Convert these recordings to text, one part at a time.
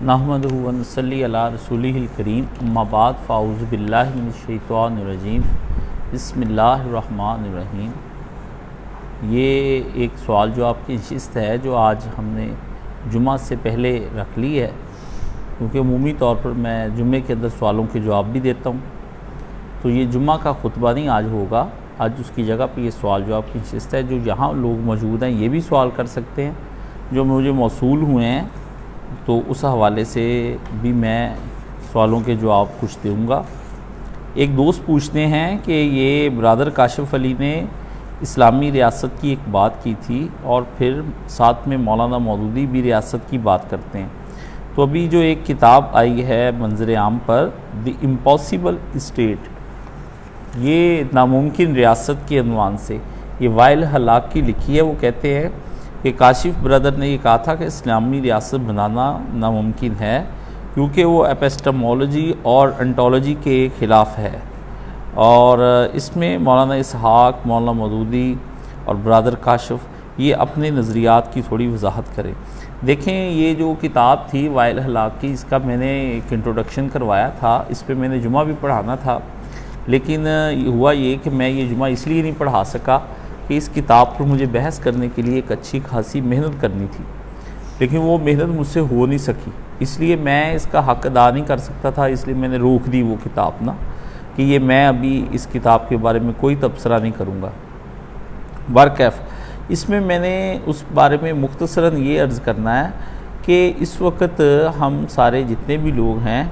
نحمدہ و نصلی علی رسولہ الکریم اما بعد فاعوذ باللہ من الشیطان الرجیم بسم اللہ الرحمن الرحیم۔ یہ ایک سوال جو آپ کی نشست ہے جو آج ہم نے جمعہ سے پہلے رکھ لی ہے، کیونکہ عمومی طور پر میں جمعے کے اندر سوالوں کے جواب بھی دیتا ہوں، تو یہ جمعہ کا خطبہ نہیں آج ہوگا، آج اس کی جگہ پہ یہ سوال جو آپ کی نشست ہے، جو یہاں لوگ موجود ہیں یہ بھی سوال کر سکتے ہیں، جو مجھے موصول ہوئے ہیں تو اس حوالے سے بھی میں سوالوں کے جواب کچھ دوں گا۔ ایک دوست پوچھتے ہیں کہ یہ برادر کاشف علی نے اسلامی ریاست کی ایک بات کی تھی اور پھر ساتھ میں مولانا مودودی بھی ریاست کی بات کرتے ہیں، تو ابھی جو ایک کتاب آئی ہے منظر عام پر، دی امپاسبل اسٹیٹ، یہ ناممکن ریاست کے عنوان سے یہ وائل ہلاک کی لکھی ہے۔ وہ کہتے ہیں کہ کاشف برادر نے یہ کہا تھا کہ اسلامی ریاست بنانا ناممکن ہے کیونکہ وہ ایپسٹمولوجی اور انٹولوجی کے خلاف ہے، اور اس میں مولانا اسحاق، مولانا مودودی اور برادر کاشف یہ اپنے نظریات کی تھوڑی وضاحت کریں۔ دیکھیں، یہ جو کتاب تھی وائل ہلاک کی، اس کا میں نے ایک انٹروڈکشن کروایا تھا، اس پہ میں نے جمعہ بھی پڑھانا تھا، لیکن ہوا یہ کہ میں یہ جمعہ اس لیے نہیں پڑھا سکا کہ اس کتاب پر مجھے بحث کرنے کے لیے ایک اچھی خاصی محنت کرنی تھی، لیکن وہ محنت مجھ سے ہو نہیں سکی، اس لیے میں اس کا حق ادا نہیں کر سکتا تھا، اس لیے میں نے روک دی وہ کتاب نا، کہ یہ میں ابھی اس کتاب کے بارے میں کوئی تبصرہ نہیں کروں گا۔ برکیف اس میں نے اس بارے میں مختصراً یہ عرض کرنا ہے کہ اس وقت ہم سارے جتنے بھی لوگ ہیں،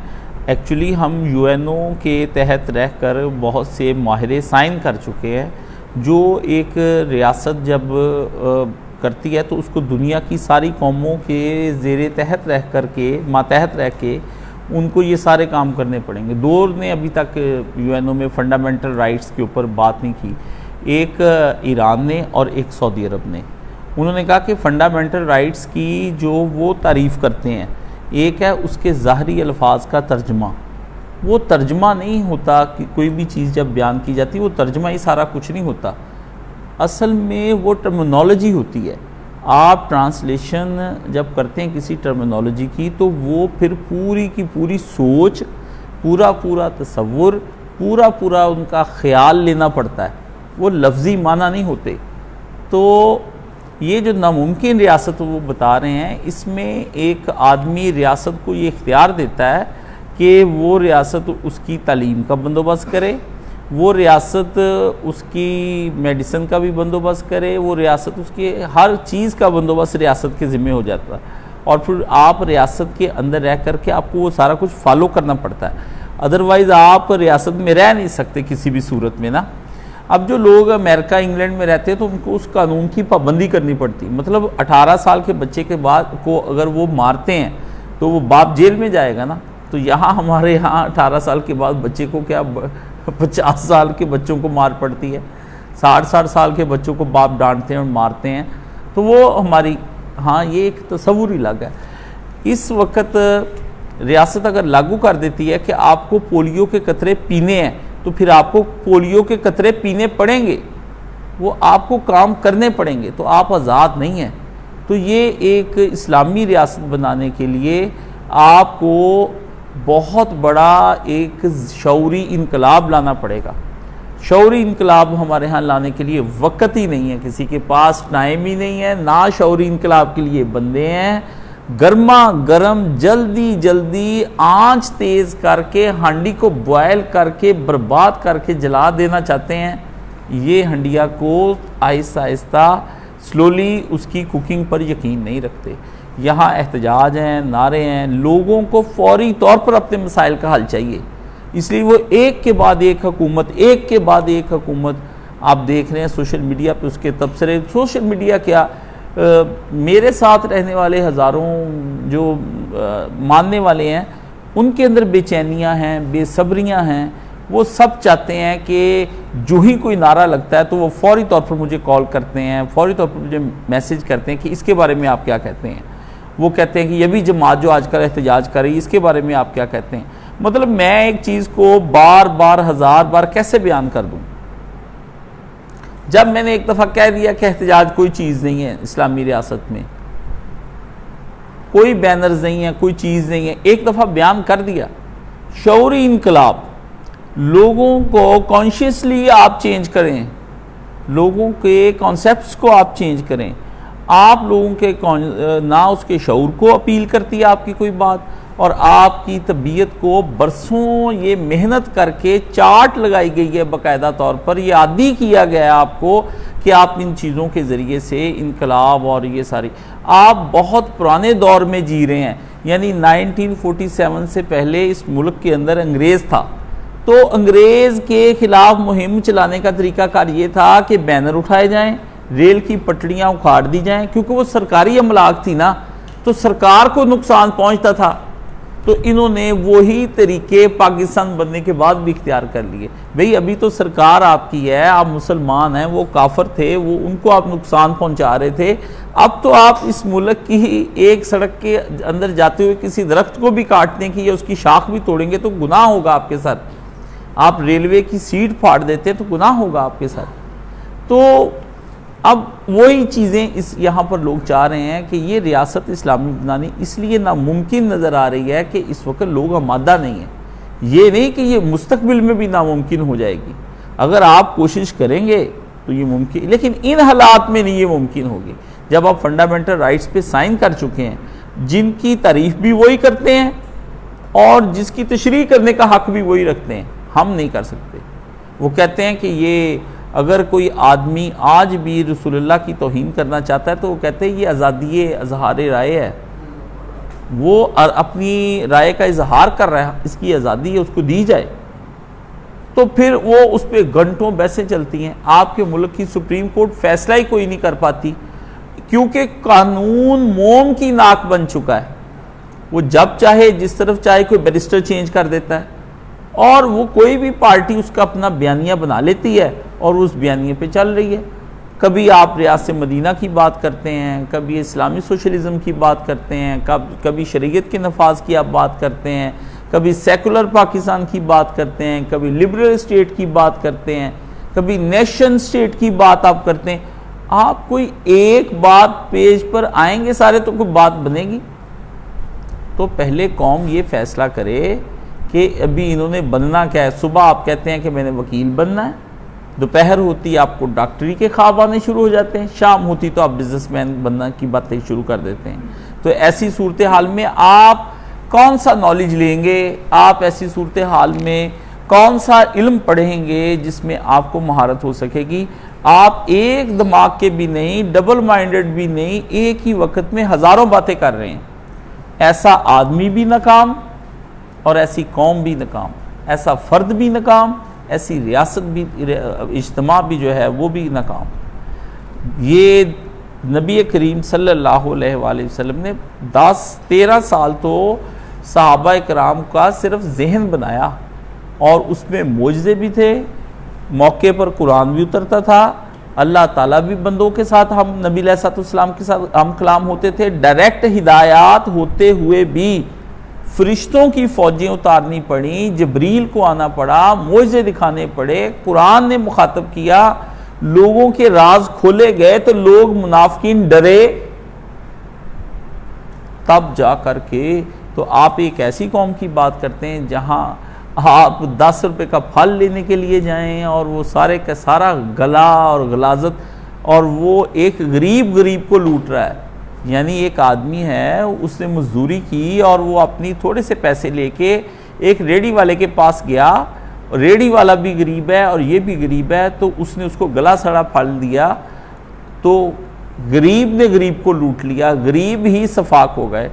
ایکچولی ہم UN کے تحت رہ کر بہت سے معاہدے سائن کر چکے ہیں، جو ایک ریاست جب کرتی ہے تو اس کو دنیا کی ساری قوموں کے زیر تحت رہ کر کے، ماتحت رہ کے ان کو یہ سارے کام کرنے پڑیں گے۔ دو نے ابھی تک UN میں فنڈامنٹل رائٹس کے اوپر بات نہیں کی، ایک ایران نے اور ایک سعودی عرب نے۔ انہوں نے کہا کہ فنڈامنٹل رائٹس کی جو وہ تعریف کرتے ہیں، ایک ہے اس کے ظاہری الفاظ کا ترجمہ، وہ ترجمہ نہیں ہوتا کہ کوئی بھی چیز جب بیان کی جاتی ہے وہ ترجمہ ہی سارا کچھ نہیں ہوتا، اصل میں وہ ٹرمینالوجی ہوتی ہے۔ آپ ٹرانسلیشن جب کرتے ہیں کسی ٹرمینالوجی کی تو وہ پھر پوری کی پوری سوچ، پورا تصور، پورا ان کا خیال لینا پڑتا ہے، وہ لفظی معنی نہیں ہوتے۔ تو یہ جو ناممکن ریاست وہ بتا رہے ہیں، اس میں ایک آدمی ریاست کو یہ اختیار دیتا ہے کہ وہ ریاست اس کی تعلیم کا بندوبست کرے، وہ ریاست اس کی میڈیسن کا بھی بندوبست کرے، وہ ریاست اس کے ہر چیز کا بندوبست ریاست کے ذمہ ہو جاتا ہے، اور پھر آپ ریاست کے اندر رہ کر کے آپ کو وہ سارا کچھ فالو کرنا پڑتا ہے، ادروائز آپ ریاست میں رہ نہیں سکتے کسی بھی صورت میں نا۔ اب جو لوگ امریکہ انگلینڈ میں رہتے ہیں تو ان کو اس قانون کی پابندی کرنی پڑتی، مطلب 18 سال کے بچے کے بعد کو اگر وہ مارتے ہیں تو وہ باپ جیل میں جائے گا نا، تو یہاں ہمارے یہاں 18 سال کے بعد بچے کو کیا 50 سال کے بچوں کو مار پڑتی ہے، 60 سال کے بچوں کو باپ ڈانٹتے ہیں اور مارتے ہیں، تو وہ ہماری یہ ایک تصور ہی الگ ہے۔ اس وقت ریاست اگر لاگو کر دیتی ہے کہ آپ کو پولیو کے قطرے پینے ہیں تو پھر آپ کو پولیو کے قطرے پینے پڑیں گے، وہ آپ کو کام کرنے پڑیں گے، تو آپ آزاد نہیں ہیں۔ تو یہ ایک اسلامی ریاست بنانے کے لیے آپ کو بہت بڑا ایک شعوری انقلاب لانا پڑے گا۔ شعوری انقلاب ہمارے ہاں لانے کے لیے وقت ہی نہیں ہے، کسی کے پاس ٹائم ہی نہیں ہے، نہ شعوری انقلاب کے لیے بندے ہیں۔ گرما گرم جلدی آنچ تیز کر کے ہانڈی کو بوائل کر کے برباد کر کے جلا دینا چاہتے ہیں، یہ ہنڈیا کو آہستہ سلولی اس کی کوکنگ پر یقین نہیں رکھتے۔ یہاں احتجاج ہیں، نعرے ہیں، لوگوں کو فوری طور پر اپنے مسائل کا حل چاہیے، اس لیے وہ ایک کے بعد ایک حکومت آپ دیکھ رہے ہیں سوشل میڈیا پہ اس کے تبصرے۔ سوشل میڈیا کیا، میرے ساتھ رہنے والے ہزاروں جو ماننے والے ہیں ان کے اندر بے چینیاں ہیں، بے صبریاں ہیں، وہ سب چاہتے ہیں کہ جو ہی کوئی نعرہ لگتا ہے تو وہ فوری طور پر مجھے کال کرتے ہیں، فوری طور پر مجھے میسج کرتے ہیں کہ اس کے بارے میں آپ کیا کہتے ہیں۔ وہ کہتے ہیں کہ یہ بھی جماعت جو آج کل احتجاج کر رہی ہے اس کے بارے میں آپ کیا کہتے ہیں۔ مطلب میں ایک چیز کو بار 1000 بار کیسے بیان کر دوں؟ جب میں نے ایک دفعہ کہہ دیا کہ احتجاج کوئی چیز نہیں ہے اسلامی ریاست میں، کوئی بینرز نہیں ہیں، کوئی چیز نہیں ہے، ایک دفعہ بیان کر دیا۔ شعوری انقلاب، لوگوں کو کانشیسلی آپ چینج کریں، لوگوں کے کانسیپٹس کو آپ چینج کریں، آپ لوگوں کے نہ اس کے شعور کو اپیل کرتی ہے آپ کی کوئی بات، اور آپ کی طبیعت کو برسوں یہ محنت کر کے چارٹ لگائی گئی ہے باقاعدہ طور پر، یہ عادی کیا گیا ہے آپ کو کہ آپ ان چیزوں کے ذریعے سے انقلاب اور یہ ساری، آپ بہت پرانے دور میں جی رہے ہیں۔ یعنی 1947 سے پہلے اس ملک کے اندر انگریز تھا، تو انگریز کے خلاف مہم چلانے کا طریقہ کار یہ تھا کہ بینر اٹھائے جائیں، ریل کی پٹڑیاں اکھاڑ دی جائیں، کیونکہ وہ سرکاری املاک تھی نا، تو سرکار کو نقصان پہنچتا تھا، تو انہوں نے وہی طریقے پاکستان بننے کے بعد بھی اختیار کر لیے۔ بھئی ابھی تو سرکار آپ کی ہے، آپ مسلمان ہیں، وہ کافر تھے، وہ ان کو آپ نقصان پہنچا رہے تھے، اب تو آپ اس ملک کی ایک سڑک کے اندر جاتے ہوئے کسی درخت کو بھی کاٹنے کی یا اس کی شاخ بھی توڑیں گے تو گناہ ہوگا آپ کے ساتھ، آپ ریلوے کی سیٹ پھاڑ دیتے تو گناہ ہوگا آپ کے ساتھ۔ تو اب وہی چیزیں یہاں پر لوگ چاہ رہے ہیں کہ یہ ریاست اسلامی بنانی اس لیے ناممکن نظر آ رہی ہے کہ اس وقت لوگ آمادہ نہیں ہیں، یہ نہیں کہ یہ مستقبل میں بھی ناممکن ہو جائے گی، اگر آپ کوشش کریں گے تو یہ ممکن، لیکن ان حالات میں نہیں یہ ممکن ہوگی جب آپ فنڈامنٹل رائٹس پہ سائن کر چکے ہیں، جن کی تعریف بھی وہی کرتے ہیں اور جس کی تشریح کرنے کا حق بھی وہی رکھتے ہیں۔ ہم نہیں کر سکتے۔ وہ کہتے ہیں کہ یہ اگر کوئی آدمی آج بھی رسول اللہ کی توہین کرنا چاہتا ہے تو وہ کہتے ہیں یہ آزادی اظہار رائے ہے، وہ اپنی رائے کا اظہار کر رہا ہے، اس کی آزادی ہے، اس کو دی جائے، تو پھر وہ اس پہ گھنٹوں بحثیں چلتی ہیں۔ آپ کے ملک کی سپریم کورٹ فیصلہ ہی کوئی نہیں کر پاتی، کیونکہ قانون موم کی ناک بن چکا ہے، وہ جب چاہے جس طرف چاہے کوئی بیرسٹر چینج کر دیتا ہے، اور وہ کوئی بھی پارٹی اس کا اپنا بیانیہ بنا لیتی ہے اور اس بیانیے پہ چل رہی ہے۔ کبھی آپ ریاست مدینہ کی بات کرتے ہیں، کبھی اسلامی سوشلزم کی بات کرتے ہیں، کبھی شریعت کے نفاذ کی آپ بات کرتے ہیں، کبھی سیکولر پاکستان کی بات کرتے ہیں، کبھی لبرل اسٹیٹ کی بات کرتے ہیں، کبھی نیشن اسٹیٹ کی بات آپ کرتے ہیں۔ آپ کوئی ایک بات پیج پر آئیں گے سارے تو کوئی بات بنے گی؟ تو پہلے قوم یہ فیصلہ کرے کہ ابھی انہوں نے بننا کیا ہے۔ صبح آپ کہتے ہیں کہ میں نے وکیل بننا ہے، دوپہر ہوتی آپ کو ڈاکٹری کے خواب آنے شروع ہو جاتے ہیں، شام ہوتی تو آپ بزنس مین بننا کی باتیں شروع کر دیتے ہیں۔ تو ایسی صورتحال میں آپ کون سا نالج لیں گے؟ آپ ایسی صورتحال میں کون سا علم پڑھیں گے جس میں آپ کو مہارت ہو سکے گی؟ آپ ایک دماغ کے بھی نہیں، ڈبل مائنڈڈ بھی نہیں، ایک ہی وقت میں ہزاروں باتیں کر رہے ہیں۔ ایسا آدمی بھی ناکام اور ایسی قوم بھی ناکام، ایسا فرد بھی ناکام، ایسی ریاست بھی، اجتماع بھی جو ہے وہ بھی ناکام۔ یہ نبی کریم صلی اللہ علیہ وآلہ وسلم نے 13 سال تو صحابہ کرام کا صرف ذہن بنایا، اور اس میں معجزے بھی تھے، موقع پر قرآن بھی اترتا تھا، اللہ تعالیٰ بھی بندوں کے ساتھ، ہم نبی علیہ السلام کے ساتھ ہم کلام ہوتے تھے، ڈائریکٹ ہدایات ہوتے ہوئے بھی فرشتوں کی فوجیں اتارنی پڑیں، جبریل کو آنا پڑا، معجزے دکھانے پڑے، قرآن نے مخاطب کیا، لوگوں کے راز کھولے گئے تو لوگ منافقین ڈرے، تب جا کر کے تو آپ ایک ایسی قوم کی بات کرتے ہیں جہاں آپ 10 روپے کا پھل لینے کے لیے جائیں اور وہ سارے کا سارا گلا اور غلاظت، اور وہ ایک غریب کو لوٹ رہا ہے۔ یعنی ایک آدمی ہے، اس نے مزدوری کی اور وہ اپنی تھوڑے سے پیسے لے کے ایک ریڑھی والے کے پاس گیا، ریڑھی والا بھی غریب ہے اور یہ بھی غریب ہے، تو اس نے اس کو گلا سڑا پھل دیا، تو غریب نے غریب کو لوٹ لیا، غریب ہی صفاق ہو گئے۔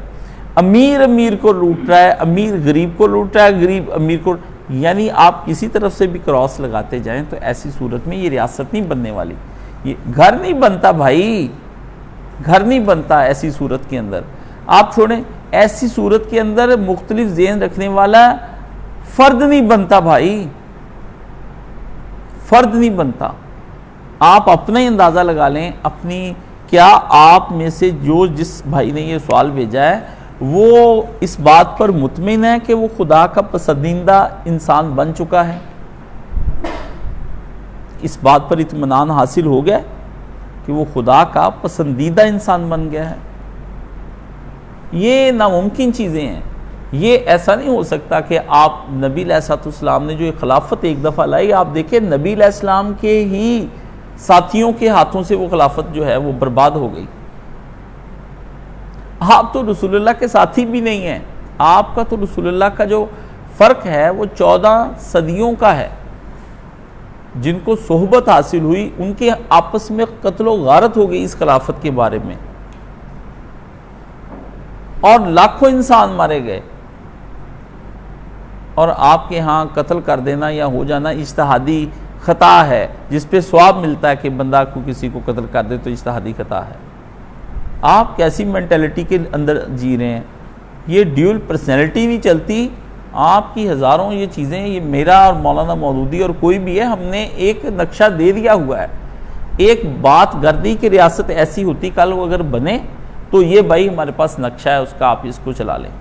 امیر کو لوٹ رہا ہے، امیر غریب کو لوٹ رہا ہے، غریب امیر کو، یعنی آپ کسی طرف سے بھی کراس لگاتے جائیں تو ایسی صورت میں یہ ریاست نہیں بننے والی، یہ گھر نہیں بنتا بھائی، گھر نہیں بنتا ایسی صورت کے اندر۔ آپ چھوڑیں، ایسی صورت کے اندر مختلف ذہن رکھنے والا فرد نہیں بنتا بھائی، فرد نہیں بنتا۔ آپ اپنا ہی اندازہ لگا لیں، اپنی، کیا آپ میں سے جو جس بھائی نے یہ سوال بھیجا ہے وہ اس بات پر مطمئن ہے کہ وہ خدا کا پسندیدہ انسان بن چکا ہے؟ اس بات پر اطمینان حاصل ہو گیا کہ وہ خدا کا پسندیدہ انسان بن گیا ہے؟ یہ ناممکن چیزیں ہیں. یہ ایسا نہیں ہو سکتا کہ آپ نبی علیہ السلام نے جو یہ خلافت ایک دفعہ لائی، آپ دیکھیں نبی علیہ السلام کے ہی ساتھیوں کے ہاتھوں سے وہ خلافت جو ہے وہ برباد ہو گئی. آپ تو رسول اللہ کے ساتھی بھی نہیں ہیں. آپ کا تو رسول اللہ کا جو فرق ہے وہ 14 صدیوں کا ہے. جن کو صحبت حاصل ہوئی ان کے آپس میں قتل و غارت ہو گئی اس خلافت کے بارے میں، اور لاکھوں انسان مارے گئے. اور آپ کے ہاں قتل کر دینا یا ہو جانا اجتہادی خطا ہے، جس پہ ثواب ملتا ہے کہ بندہ کو کسی کو قتل کر دے تو اجتہادی خطا ہے. آپ کیسی مینٹیلٹی کے اندر جی رہے ہیں؟ یہ ڈیول پرسنالٹی نہیں چلتی. آپ کی ہزاروں یہ چیزیں، یہ میرا اور مولانا مودودی اور کوئی بھی ہے، ہم نے ایک نقشہ دے دیا ہوا ہے. ایک بات گردی کی ریاست ایسی ہوتی کل وہ اگر بنے تو یہ بھائی ہمارے پاس نقشہ ہے اس کا، آپ اس کو چلا لیں.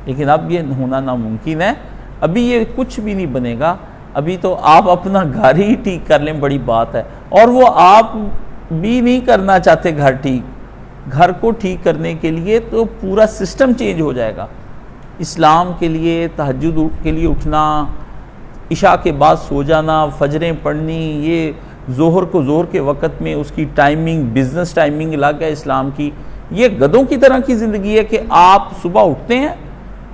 لیکن اب یہ ہونا ناممکن ہے. ابھی یہ کچھ بھی نہیں بنے گا. ابھی تو آپ اپنا گھر ہی ٹھیک کر لیں، بڑی بات ہے. اور وہ آپ بھی نہیں کرنا چاہتے گھر ٹھیک. گھر کو ٹھیک کرنے کے لیے تو پورا سسٹم چینج ہو جائے گا. اسلام کے لیے تہجد کے لیے اٹھنا، عشاء کے بعد سو جانا، فجریں پڑھنی، یہ ظہر کو ظہر کے وقت میں اس کی ٹائمنگ، بزنس ٹائمنگ الگ ہے اسلام کی. یہ گدوں کی طرح کی زندگی ہے کہ آپ صبح اٹھتے ہیں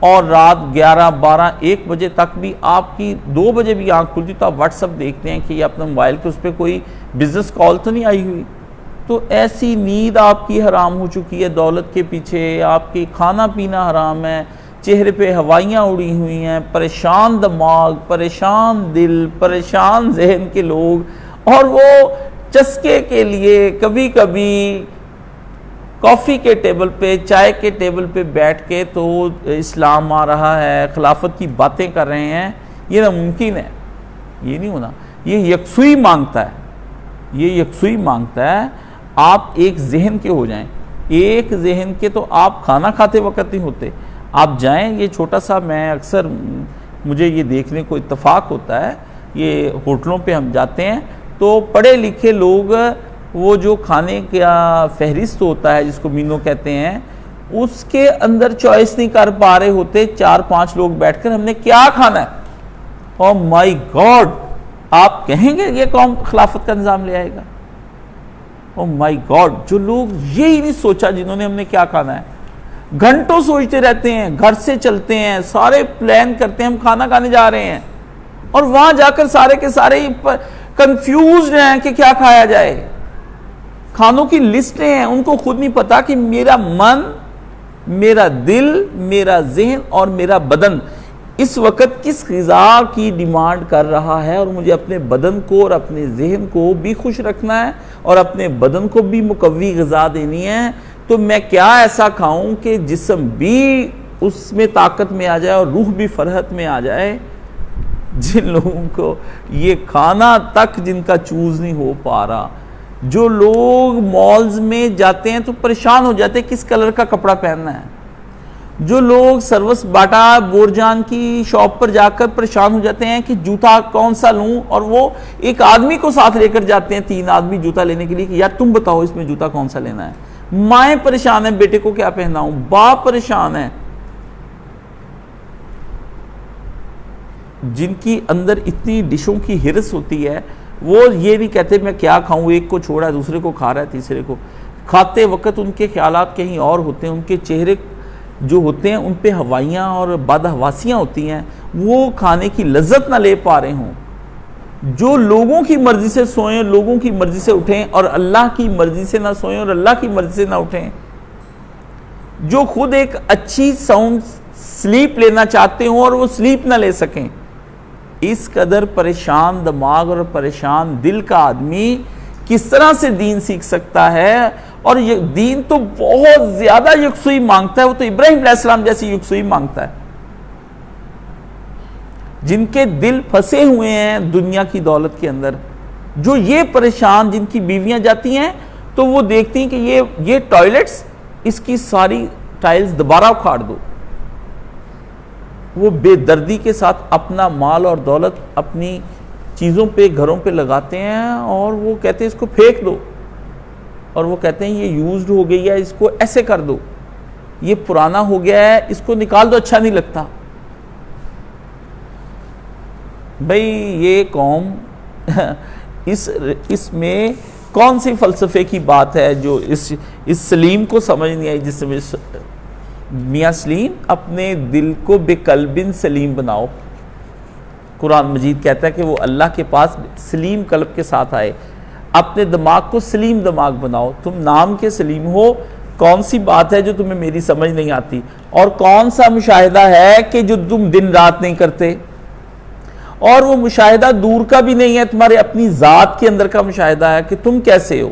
اور رات 11، 12، 1 بجے تک بھی آپ کی 2 بجے بھی آنکھ کھلتی تو آپ واٹس ایپ دیکھتے ہیں کہ یہ اپنے موبائل کے اس پہ کوئی بزنس کال تو نہیں آئی ہوئی. تو ایسی نیند آپ کی حرام ہو چکی ہے دولت کے پیچھے. آپ کی کھانا پینا حرام ہے، چہرے پہ ہوائیاں اڑی ہوئی ہیں، پریشان دماغ، پریشان دل، پریشان ذہن کے لوگ. اور وہ چسکے کے لیے کبھی کبھی کافی کے ٹیبل پہ، چائے کے ٹیبل پہ بیٹھ کے تو اسلام آ رہا ہے، خلافت کی باتیں کر رہے ہیں. یہ ناممکن ہے، یہ نہیں ہونا. یہ یکسوئی مانگتا ہے، یہ یکسوئی مانگتا ہے. آپ ایک ذہن کے ہو جائیں. ایک ذہن کے تو آپ کھانا کھاتے وقت نہیں ہوتے. آپ جائیں، یہ چھوٹا سا، میں اکثر مجھے یہ دیکھنے کو اتفاق ہوتا ہے، یہ ہوٹلوں پہ ہم جاتے ہیں تو پڑھے لکھے لوگ وہ جو کھانے کا فہرست ہوتا ہے جس کو مینو کہتے ہیں، اس کے اندر چوائس نہیں کر پا رہے ہوتے. 4-5 لوگ بیٹھ کر ہم نے کیا کھانا ہے. او مائی گاڈ، آپ کہیں گے یہ قوم خلافت کا نظام لے آئے گا؟ او مائی گاڈ، جو لوگ یہی نہیں سوچا جنہوں نے ہم نے کیا کھانا ہے. گھنٹوں سوچتے رہتے ہیں، گھر سے چلتے ہیں، سارے پلان کرتے ہیں ہم کھانا کھانے جا رہے ہیں، اور وہاں جا کر سارے کے سارے کنفیوزڈ ہیں کہ کیا کھایا جائے. کھانوں کی لسٹیں ہیں، ان کو خود نہیں پتا کہ میرا من، میرا دل، میرا ذہن اور میرا بدن اس وقت کس غذا کی ڈیمانڈ کر رہا ہے، اور مجھے اپنے بدن کو اور اپنے ذہن کو بھی خوش رکھنا ہے اور اپنے بدن کو بھی مقوی غذا دینی ہے. تو میں کیا ایسا کھاؤں کہ جسم بھی اس میں طاقت میں آ جائے اور روح بھی فرحت میں آ جائے. جن لوگوں کو یہ کھانا تک جن کا چوز نہیں ہو پا رہا. جو لوگ مالز میں جاتے ہیں تو پریشان ہو جاتے ہیں کس کلر کا کپڑا پہننا ہے. جو لوگ سروس باٹا بورجان کی شاپ پر جا کر پریشان ہو جاتے ہیں کہ جوتا کون سا لوں، اور وہ ایک آدمی کو ساتھ لے کر جاتے ہیں، 3 آدمی جوتا لینے کے لیے کہ یار تم بتاؤ اس میں جوتا کون سا لینا ہے. مائیں پریشان ہیں بیٹے کو کیا پہناؤں، باپ پریشان ہے. جن کی اندر اتنی ڈشوں کی ہرس ہوتی ہے وہ یہ نہیں کہتے میں کیا کھاؤں، ایک کو چھوڑا ہے دوسرے کو کھا رہا ہے تیسرے کو. کھاتے وقت ان کے خیالات کہیں اور ہوتے ہیں، ان کے چہرے جو ہوتے ہیں ان پہ ہوائیاں اور بدحواسیاں ہوتی ہیں، وہ کھانے کی لذت نہ لے پا رہے ہوں. جو لوگوں کی مرضی سے سوئیں، لوگوں کی مرضی سے اٹھیں، اور اللہ کی مرضی سے نہ سوئیں اور اللہ کی مرضی سے نہ اٹھیں. جو خود ایک اچھی ساؤنڈ سلیپ لینا چاہتے ہوں اور وہ سلیپ نہ لے سکیں. اس قدر پریشان دماغ اور پریشان دل کا آدمی کس طرح سے دین سیکھ سکتا ہے؟ اور یہ دین تو بہت زیادہ یکسوئی مانگتا ہے. وہ تو ابراہیم علیہ السلام جیسی یکسوئی مانگتا ہے. جن کے دل پھنسے ہوئے ہیں دنیا کی دولت کے اندر، جو یہ پریشان، جن کی بیویاں جاتی ہیں تو وہ دیکھتی ہیں کہ یہ ٹوائلٹس، اس کی ساری ٹائلز دوبارہ اکھاڑ دو. وہ بے دردی کے ساتھ اپنا مال اور دولت اپنی چیزوں پہ، گھروں پہ لگاتے ہیں، اور وہ کہتے ہیں اس کو پھینک دو، اور وہ کہتے ہیں یہ یوزڈ ہو گئی ہے، اس کو ایسے کر دو. یہ پرانا ہو گیا ہے، اس کو نکال دو، اچھا نہیں لگتا۔ بھئی یہ قوم اس میں کون سی فلسفے کی بات ہے جو اس سلیم کو سمجھ نہیں آئی، جس میں میاں سلیم اپنے دل کو بے قلب سلیم بناؤ۔ قرآن مجید کہتا ہے کہ وہ اللہ کے پاس سلیم قلب کے ساتھ آئے، اپنے دماغ کو سلیم دماغ بناؤ۔ تم نام کے سلیم ہو، کون سی بات ہے جو تمہیں میری سمجھ نہیں آتی، اور کون سا مشاہدہ ہے کہ جو تم دن رات نہیں کرتے، اور وہ مشاہدہ دور کا بھی نہیں ہے، تمہارے اپنی ذات کے اندر کا مشاہدہ ہے کہ تم کیسے ہو۔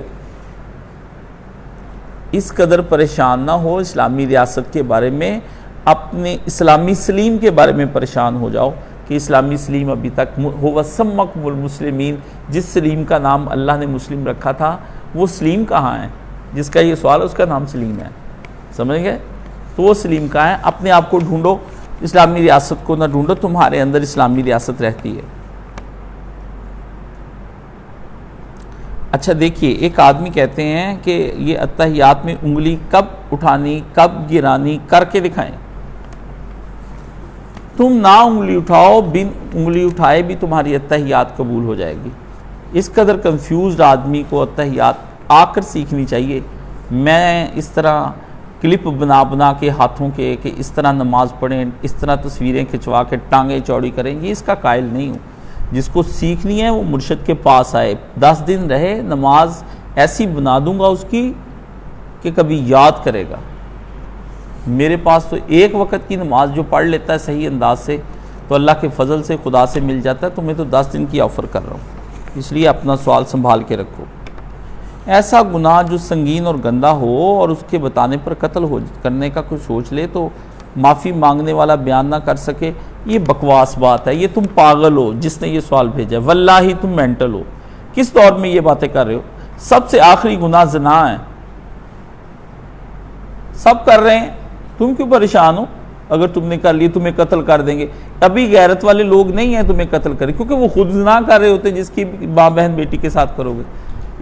اس قدر پریشان نہ ہو اسلامی ریاست کے بارے میں، اپنے اسلامی سلیم کے بارے میں پریشان ہو جاؤ کہ اسلامی سلیم ابھی تک ہو سمکم المسلمین، جس سلیم کا نام اللہ نے مسلم رکھا تھا وہ سلیم کہاں ہے؟ جس کا یہ سوال ہے اس کا نام سلیم ہے، سمجھ گئے؟ تو وہ سلیم کہاں ہے؟ اپنے آپ کو ڈھونڈو، اسلامی ریاست کو نہ ڈھونڈو، تمہارے اندر اسلامی ریاست رہتی ہے۔ اچھا دیکھیے، ایک آدمی کہتے ہیں کہ یہ اتحیات میں انگلی کب اٹھانی کب گرانی کر کے دکھائیں۔ تم نہ انگلی اٹھاؤ، بن انگلی اٹھائے بھی تمہاری اتحیات قبول ہو جائے گی۔ اس قدر کنفیوزڈ آدمی کو اتحیات آ کر سیکھنی چاہیے۔ میں اس طرح کلپ بنا کے ہاتھوں کے کہ اس طرح نماز پڑھیں، اس طرح تصویریں کھنچوا کے ٹانگیں چوڑی کریں، یہ اس کا قائل نہیں ہوں۔ جس کو سیکھنی ہے وہ مرشد کے پاس آئے، 10 دن رہے، نماز ایسی بنا دوں گا اس کی کہ کبھی یاد کرے گا۔ میرے پاس تو ایک وقت کی نماز جو پڑھ لیتا ہے صحیح انداز سے تو اللہ کے فضل سے خدا سے مل جاتا ہے۔ تو میں تو 10 دن کی آفر کر رہا ہوں، اس لیے اپنا سوال سنبھال کے رکھو۔ ایسا گناہ جو سنگین اور گندہ ہو اور اس کے بتانے پر قتل کرنے کا کوئی سوچ لے تو معافی مانگنے والا بیان نہ کر سکے، یہ بکواس بات ہے۔ یہ تم پاگل ہو جس نے یہ سوال بھیجا ہے، واللہ تم مینٹل ہو۔ کس دور میں یہ باتیں کر رہے ہو؟ سب سے آخری گناہ زنا ہے، سب کر رہے ہیں، تم کیوں پریشان ہو؟ اگر تم نے کر لی تمہیں قتل کر دیں گے۔ ابھی غیرت والے لوگ نہیں ہیں تمہیں قتل کریں، کیونکہ وہ خود زنا کر رہے ہوتے جس کی ماں بہن بیٹی کے ساتھ کرو گے۔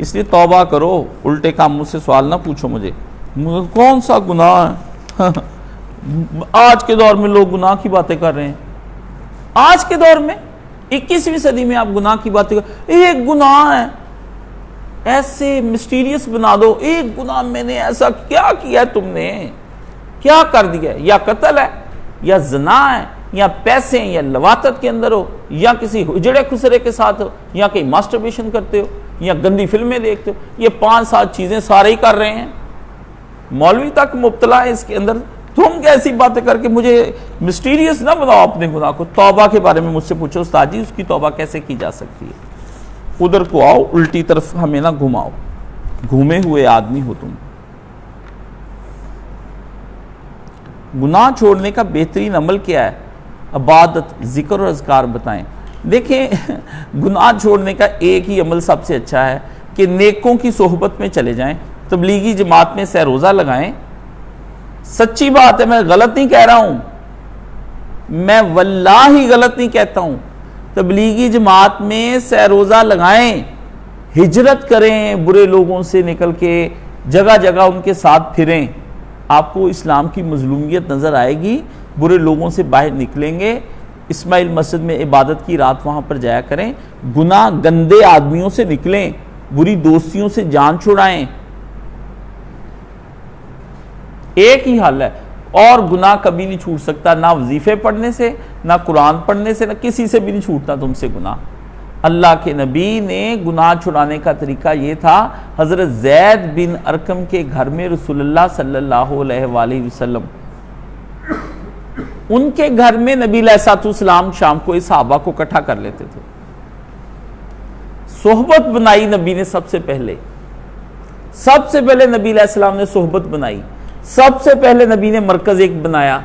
اس لیے توبہ کرو، الٹے کاموں سے سوال نہ پوچھو مجھے کون سا گناہ ہے۔ آج کے دور میں لوگ گناہ کی باتیں کر رہے ہیں، آج کے دور میں 21ویں صدی میں آپ گناہ کی باتیں کر، ایک گناہ ہے ایسے مسٹیریس بنا دو، ایک گناہ میں نے ایسا کیا کیا تم نے، کیا کر دیا؟ یا قتل ہے، یا زنا ہے، یا پیسے ہیں، یا لواطت کے اندر ہو، یا کسی اجڑے خسرے کے ساتھ ہو، یا کہیں ماسٹربیشن کرتے ہو، یا گندی فلمیں دیکھتے ہو۔ یہ 5-7 چیزیں سارے ہی کر رہے ہیں، مولوی تک مبتلا ہے اس کے اندر۔ تم کیسی باتیں کر کے مجھے مسٹیریس نہ بناؤ اپنے گناہ کو۔ توبہ کے بارے میں مجھ سے پوچھو استاد جی اس کی توبہ کیسے کی جا سکتی ہے؟ ادھر کو آؤ، الٹی طرف ہمیں نہ گھماؤ، گھومے ہوئے آدمی ہو تم۔ گناہ چھوڑنے کا بہترین عمل کیا ہے؟ عبادت، ذکر اور اذکار بتائیں۔ دیکھیں گناہ چھوڑنے کا ایک ہی عمل سب سے اچھا ہے کہ نیکوں کی صحبت میں چلے جائیں، تبلیغی جماعت میں سہ روزہ لگائیں۔ سچی بات ہے، میں غلط نہیں کہہ رہا ہوں، میں واللہ غلط نہیں کہتا ہوں۔ تبلیغی جماعت میں سہ روزہ لگائیں، ہجرت کریں، برے لوگوں سے نکل کے جگہ جگہ ان کے ساتھ پھریں۔ آپ کو اسلام کی مظلومیت نظر آئے گی، برے لوگوں سے باہر نکلیں گے۔ اسماعیل مسجد میں عبادت کی رات وہاں پر جایا کریں، گناہ گندے آدمیوں سے نکلیں، بری دوستیوں سے جان چھڑائیں۔ ایک ہی حل ہے، اور گناہ کبھی نہیں چھوٹ سکتا، نہ وظیفے پڑھنے سے، نہ قرآن پڑھنے سے، نہ کسی سے بھی نہیں چھوٹتا تم سے گناہ۔ اللہ کے نبی نے گناہ چھڑانے کا طریقہ یہ تھا، حضرت زید بن ارقم کے گھر میں رسول اللہ صلی اللہ علیہ وآلہ وسلم، ان کے گھر میں نبی علیہ السلام شام کو صحابہ کو اکٹھا کر لیتے تھے۔ صحبت بنائی نبی نے سب سے پہلے نبی علیہ السلام نے صحبت بنائی، سب سے پہلے نبی نے مرکز ایک بنایا۔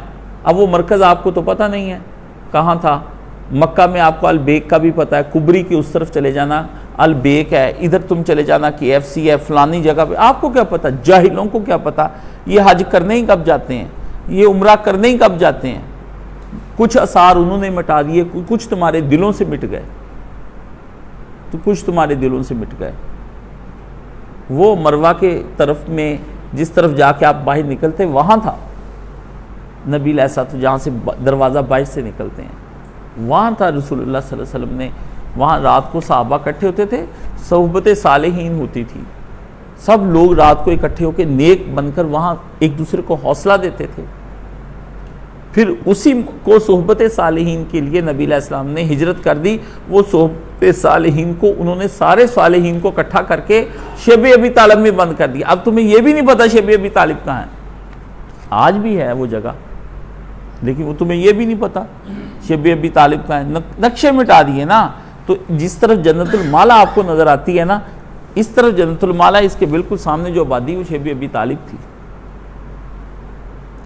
اب وہ مرکز آپ کو تو پتہ نہیں ہے کہاں تھا۔ مکہ میں آپ کو البیک کا بھی پتہ ہے، کبری کی اس طرف چلے جانا البیک ہے، ادھر تم چلے جانا KFC ہے، فلانی جگہ پہ۔ آپ کو کیا پتہ، جاہلوں کو کیا پتہ یہ حج کرنے ہی کب جاتے ہیں، یہ عمرہ کرنے ہی کب جاتے ہیں۔ کچھ آثار انہوں نے مٹا دیے، کچھ تمہارے دلوں سے مٹ گئے، تو کچھ تمہارے دلوں سے مٹ گئے۔ وہ مروہ کے طرف میں جس طرف جا کے آپ باہر نکلتے وہاں تھا، نبی علیہ السلام جہاں سے دروازہ باہر سے نکلتے ہیں وہاں تھا رسول اللہ صلی اللہ علیہ وسلم نے، وہاں رات کو صحابہ اکٹھے ہوتے تھے، صحبت صالحین ہوتی تھی، سب لوگ رات کو اکٹھے ہو کے نیک بن کر وہاں ایک دوسرے کو حوصلہ دیتے تھے۔ پھر اسی کو صحبت صالحین کے لیے نبی علیہ السلام نے ہجرت کر دی، وہ صحبت صالحین کو انہوں نے سارے صالحین کو اکٹھا کر کے شیب ابی طالب میں بند کر دیا۔ اب تمہیں یہ بھی نہیں پتا شیب ابی طالب کہاں ہے، آج بھی ہے وہ جگہ لیکن وہ تمہیں یہ بھی نہیں پتا شیب ابی طالب کہاں ہے، نقشے مٹا دیے نا۔ تو جس طرف جنت المالا آپ کو نظر آتی ہے نا، اس طرف جنت المالا، اس کے بالکل سامنے جو آبادی وہ شیب ابی طالب تھی۔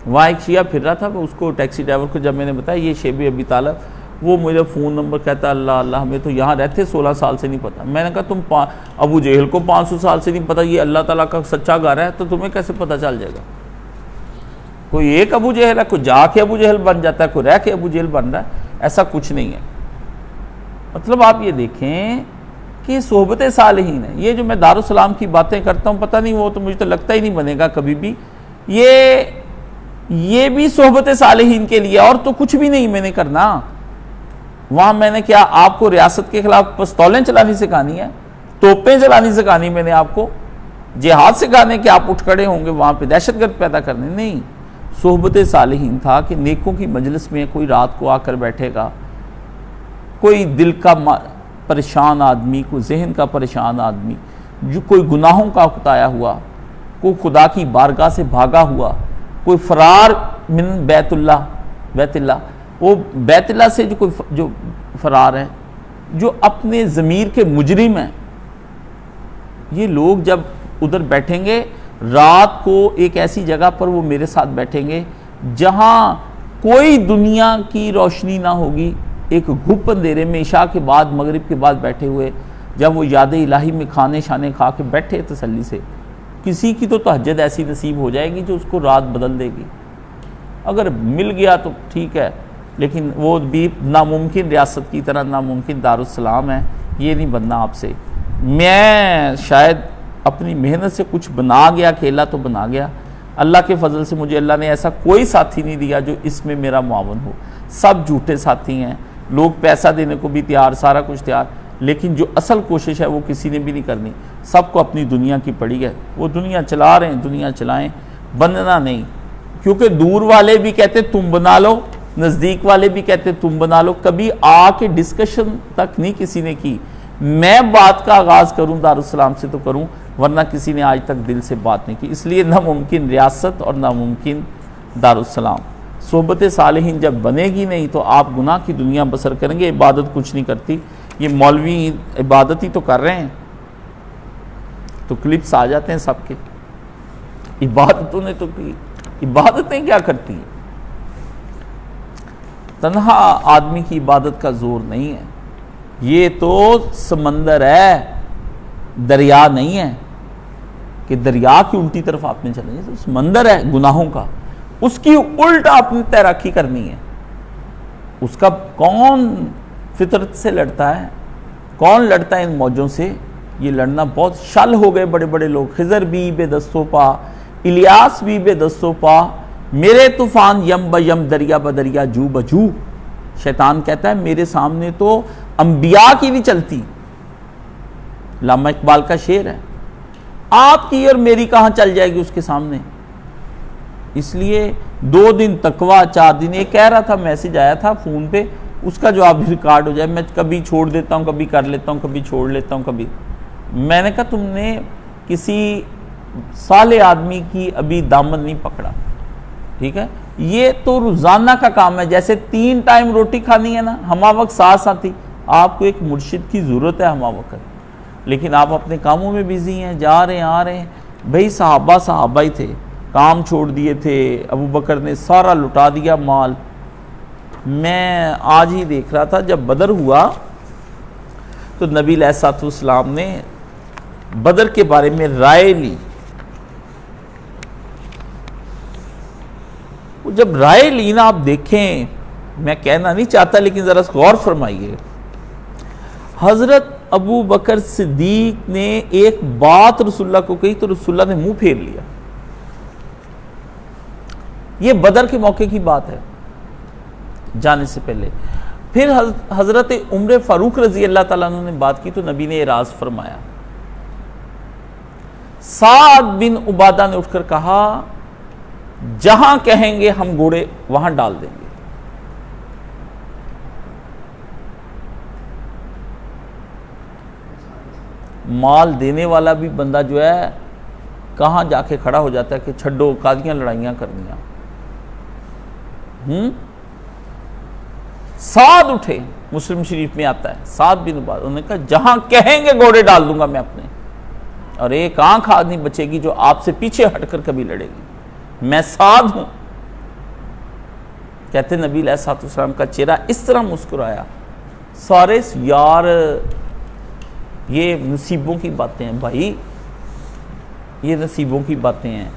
وہاں ایک شیعہ پھر رہا تھا، اس کو ٹیکسی ڈرائیور کو جب میں نے بتایا یہ شیب ابی طالب، وہ مجھے فون نمبر کہتا اللہ اللہ ہمیں تو یہاں رہتے 16 سال سے نہیں پتا۔ میں نے کہا تم ابو جہل کو 500 سال سے نہیں پتا یہ اللہ تعالیٰ کا سچا گھر ہے تو تمہیں کیسے پتہ چل جائے گا؟ کوئی ایک ابو جہل ہے، کوئی جا کے ابو جہل بن جاتا ہے، کوئی رہ کے ابو جہل بن رہا ہے، ایسا کچھ نہیں ہے۔ مطلب آپ یہ دیکھیں کہ صحبت صالحین ہے۔ یہ جو میں دارالسلام کی باتیں کرتا ہوں، پتہ نہیں وہ تو مجھے تو لگتا ہی نہیں بنے گا کبھی بھی، یہ بھی صحبت صالحین کے لیے، اور تو کچھ بھی نہیں میں نے کرنا۔ وہاں میں نے کیا آپ کو ریاست کے خلاف پستولیں چلانی سکھانی ہے، توپیں چلانی سکھانی، میں نے آپ کو جہاد سکھانے کہ آپ اٹھ کھڑے ہوں گے وہاں پہ دہشت گرد پیدا کرنے؟ نہیں، صحبت صالحین تھا کہ نیکوں کی مجلس میں کوئی رات کو آ کر بیٹھے گا، کوئی دل کا پریشان آدمی، کوئی ذہن کا پریشان آدمی، جو کوئی گناہوں کا اکتایا ہوا، کوئی خدا کی بارگاہ سے بھاگا ہوا، کوئی فرار من بیت اللہ، وہ بیت اللہ سے جو فرار ہے، جو اپنے ضمیر کے مجرم ہیں، یہ لوگ جب ادھر بیٹھیں گے رات کو ایک ایسی جگہ پر وہ میرے ساتھ بیٹھیں گے جہاں کوئی دنیا کی روشنی نہ ہوگی، ایک گھپ اندھیرے میں عشاء کے بعد مغرب کے بعد بیٹھے ہوئے، جب وہ یاد الہی میں کھانے شانے کھا کے بیٹھے تسلی سے، کسی کی تو تہجد ایسی نصیب ہو جائے گی جو اس کو رات بدل دے گی۔ اگر مل گیا تو ٹھیک ہے، لیکن وہ بھی ناممکن، ریاست کی طرح ناممکن دارالسلام ہے، یہ نہیں بننا آپ سے۔ میں شاید اپنی محنت سے کچھ بنا گیا، اکیلا تو بنا گیا، اللہ کے فضل سے مجھے اللہ نے ایسا کوئی ساتھی نہیں دیا جو اس میں میرا معاون ہو، سب جھوٹے ساتھی ہیں، لوگ پیسہ دینے کو بھی تیار، سارا کچھ تیار، لیکن جو اصل کوشش ہے وہ کسی نے بھی نہیں کرنی، سب کو اپنی دنیا کی پڑی ہے، وہ دنیا چلا رہے ہیں، دنیا چلائیں، بننا نہیں، کیونکہ دور والے بھی کہتے تم بنا لو، نزدیک والے بھی کہتے تم بنا لو، کبھی آ کے ڈسکشن تک نہیں کسی نے کی۔ میں بات کا آغاز کروں دارالسلام سے تو کروں، ورنہ کسی نے آج تک دل سے بات نہیں کی، اس لیے ناممکن ریاست اور ناممکن دارالسلام۔ صحبت صالحین جب بنے گی نہیں تو آپ گناہ کی دنیا بسر کریں گے، عبادت کچھ نہیں کرتی، یہ مولوی عبادت ہی تو کر رہے ہیں، تو کلپس آ جاتے ہیں سب کے، عبادتوں نے تو کی، عبادتیں کیا کرتی ہیں؟ تنہا آدمی کی عبادت کا زور نہیں ہے، یہ تو سمندر ہے، دریا نہیں ہے کہ دریا کی الٹی طرف آپ نے چلیں، یہ سمندر ہے گناہوں کا، اس کی الٹ آپ نے تیراکی کرنی ہے۔ اس کا کون فطرت سے لڑتا ہے، کون لڑتا ہے ان موجوں سے؟ یہ لڑنا بہت شل ہو گئے بڑے بڑے لوگ، خضر بھی بے دستوں پا، الیاس بھی بے دستوں پا، میرے طوفان یم بیم دریا بدریا جو بجو۔ شیطان کہتا ہے میرے سامنے تو انبیاء کی نہیں چلتی، علامہ اقبال کا شعر ہے، آپ کی اور میری کہاں چل جائے گی اس کے سامنے؟ اس لیے 2 دن تقویٰ 4 دن، یہ کہہ رہا تھا، میسج آیا تھا فون پہ، اس کا جواب بھی ریکارڈ ہو جائے، میں کبھی چھوڑ دیتا ہوں، کبھی کر لیتا ہوں، کبھی چھوڑ لیتا ہوں، کبھی۔ میں نے کہا تم نے کسی صالح آدمی کی ابھی دامن نہیں پکڑا، ٹھیک ہے؟ یہ تو روزانہ کا کام ہے، جیسے 3 ٹائم روٹی کھانی ہے نا، ہمہ وقت ساتھ ساتھی، آپ کو ایک مرشد کی ضرورت ہے ہمہ وقت، لیکن آپ اپنے کاموں میں بیزی ہیں، جا رہے ہیں آ رہے ہیں۔ بھئی صحابہ ہی تھے، کام چھوڑ دیے تھے، ابو بکر نے سارا لٹا دیا مال۔ میں آج ہی دیکھ رہا تھا جب بدر ہوا تو نبی علیہ السلام نے بدر کے بارے میں رائے لی، جب رائے لی نا، آپ دیکھیں، میں کہنا نہیں چاہتا لیکن ذرا غور فرمائیے، حضرت ابو بکر صدیق نے ایک بات رسول اللہ کو کہی تو رسول اللہ نے منہ پھیر لیا، یہ بدر کے موقع کی بات ہے جانے سے پہلے. پھر حضرت عمر فاروق رضی اللہ تعالیٰ عنہ نے بات کی تو نبی نے اعراض فرمایا. سعد بن عبادہ نے اٹھ کر کہا جہاں کہیں گے ہم گھوڑے وہاں ڈال دیں گے. مال دینے والا بھی بندہ جو ہے کہاں جا کے کھڑا ہو جاتا ہے کہ چھڈو قاضیاں لڑائیاں کرنیاں. سعد اٹھے, مسلم شریف میں آتا ہے, سعد بن عبادہ, انہوں نے کہا جہاں کہیں گے گھوڑے ڈال دوں گا میں اپنے, اور ایک آنکھ آدمی بچے گی جو آپ سے پیچھے ہٹ کر کبھی لڑے گی. میں سعد ہوں. کہتے نبی علیہ الصلوۃ والسلام کا چہرہ اس طرح مسکرایا, سارے یار یہ نصیبوں کی باتیں ہیں بھائی, یہ نصیبوں کی باتیں ہیں,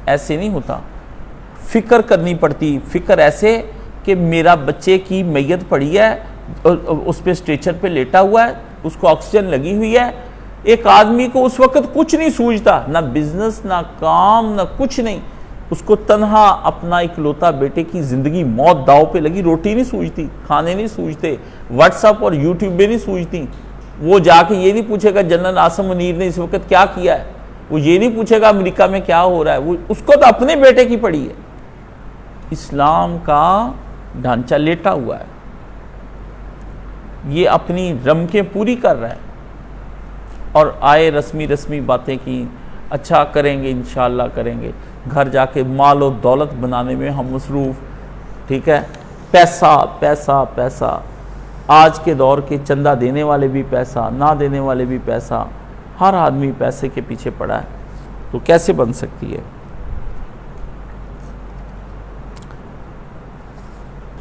ایسے نہیں ہوتا. فکر کرنی پڑتی, فکر ایسے کہ میرا بچے کی میت پڑی ہے, اس پہ اسٹریچر پہ لیٹا ہوا ہے, اس کو آکسیجن لگی ہوئی ہے. ایک آدمی کو اس وقت کچھ نہیں سوچتا, نہ بزنس نہ کام نہ کچھ نہیں, اس کو تنہا اپنا اکلوتا بیٹے کی زندگی موت داؤ پہ لگی. روٹی نہیں سوچتی, کھانے نہیں سوچتے, واٹس ایپ اور یوٹیوب پہ نہیں سوچتی. وہ جا کے یہ نہیں پوچھے گا جنرل عاصم منیر نے اس وقت کیا کیا ہے, وہ یہ نہیں پوچھے گا امریکہ میں کیا ہو رہا ہے, وہ اس کو تو اپنے بیٹے کی پڑی ہے. اسلام کا ڈھانچہ لیٹا ہوا ہے, یہ اپنی رمقیں پوری کر رہا ہے, اور آئے رسمی باتیں کی, اچھا کریں گے انشاءاللہ کریں گے, گھر جا کے مال و دولت بنانے میں ہم مصروف. ٹھیک ہے, پیسہ پیسہ پیسہ, آج کے دور کے چندہ دینے والے بھی پیسہ, نہ دینے والے بھی پیسہ, ہر آدمی پیسے کے پیچھے پڑا ہے. تو کیسے بن سکتی ہے؟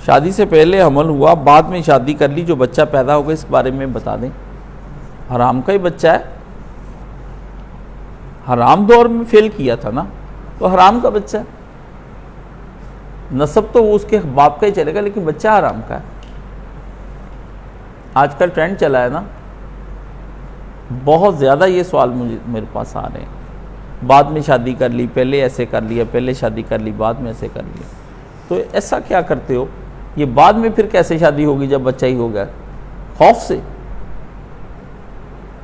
شادی سے پہلے حمل ہوا, بعد میں شادی کر لی, جو بچہ پیدا ہوگا اس بارے میں بتا دیں. حرام کا ہی بچہ ہے, حرام دور میں فیل کیا تھا نا, تو حرام کا بچہ ہے. نسب تو وہ اس کے باپ کا ہی چلے گا, لیکن بچہ حرام کا ہے. آج کل ٹرینڈ چلا ہے نا, بہت زیادہ یہ سوال میرے پاس آ رہے ہیں, بعد میں شادی کر لی, پہلے ایسے کر لیا, پہلے شادی کر لی, بعد میں ایسے کر لیا. تو ایسا کیا کرتے ہو؟ یہ بعد میں پھر کیسے شادی ہوگی جب بچہ ہی ہو گیا؟ خوف سے.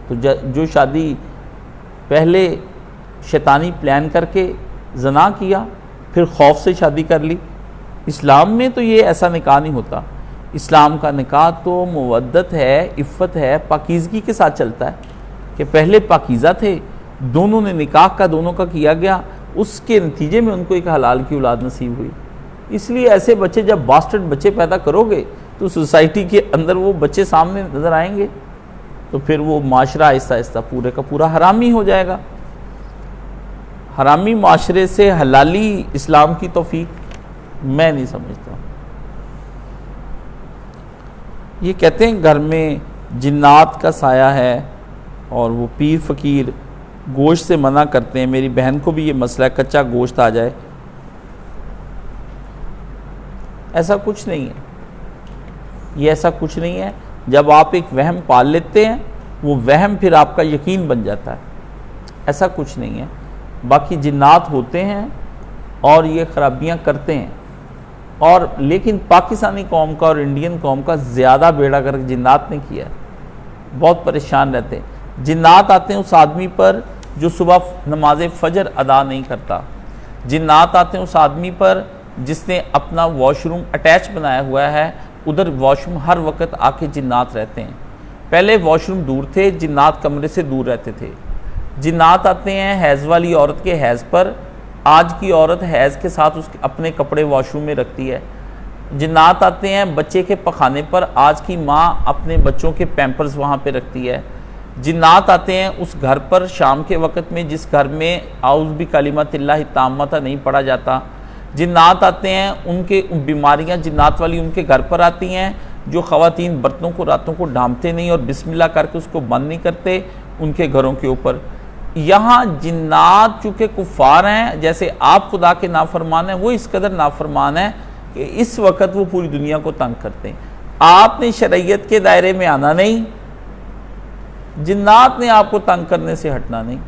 تو جو شادی پہلے شیطانی پلان کر کے زنا کیا, پھر خوف سے شادی کر لی. اسلام میں تو یہ ایسا نکاح نہیں ہوتا. اسلام کا نکاح تو مودت ہے, عفت ہے, پاکیزگی کے ساتھ چلتا ہے, کہ پہلے پاکیزہ تھے, دونوں نے نکاح کا دونوں کا کیا گیا, اس کے نتیجے میں ان کو ایک حلال کی اولاد نصیب ہوئی. اس لیے ایسے بچے, جب باسٹرڈ بچے پیدا کرو گے تو سوسائٹی کے اندر وہ بچے سامنے نظر آئیں گے, تو پھر وہ معاشرہ آہستہ آہستہ پورے کا پورا حرامی ہو جائے گا. حرامی معاشرے سے حلالی اسلام کی توفیق میں نہیں سمجھتا. یہ کہتے ہیں گھر میں جنات کا سایہ ہے اور وہ پیر فقیر گوشت سے منع کرتے ہیں. میری بہن کو بھی یہ مسئلہ ہے, کچا گوشت آ جائے. ایسا کچھ نہیں ہے, یہ ایسا کچھ نہیں ہے. جب آپ ایک وہم پال لیتے ہیں, وہ وہم پھر آپ کا یقین بن جاتا ہے. ایسا کچھ نہیں ہے. باقی جنات ہوتے ہیں اور یہ خرابیاں کرتے ہیں, اور لیکن پاکستانی قوم کا اور انڈین قوم کا زیادہ بیڑا گرک جنات نے کیا ہے. بہت پریشان رہتے ہیں. جنات آتے ہیں اس آدمی پر جو صبح نماز فجر ادا نہیں کرتا. جنات آتے ہیں اس آدمی پر جس نے اپنا واش روم اٹیچ بنایا ہوا ہے, ادھر واش روم ہر وقت آ کے جنات رہتے ہیں. پہلے واش روم دور تھے, جنات کمرے سے دور رہتے تھے. جنات آتے ہیں حیض والی عورت کے حیض پر. آج کی عورت حیض کے ساتھ اس اپنے کپڑے واش روم میں رکھتی ہے. جنات آتے ہیں بچے کے پخانے پر. آج کی ماں اپنے بچوں کے پیمپرز وہاں پہ رکھتی ہے. جنات آتے ہیں اس گھر پر شام کے وقت میں جس گھر میں اعوذ بکلمات اللہ التامۃ نہیں پڑھا جاتا. جنات آتے ہیں, ان کے بیماریاں جنات والی ان کے گھر پر آتی ہیں. جو خواتین برتنوں کو راتوں کو ڈھانپتے نہیں اور بسم اللہ کر کے اس کو بند نہیں کرتے, ان کے گھروں کے اوپر. یہاں جنات چونکہ کفار ہیں, جیسے آپ خدا کے نافرمان ہیں, وہ اس قدر نافرمان ہیں کہ اس وقت وہ پوری دنیا کو تنگ کرتے ہیں. آپ نے شریعت کے دائرے میں آنا نہیں, جنات نے آپ کو تنگ کرنے سے ہٹنا نہیں.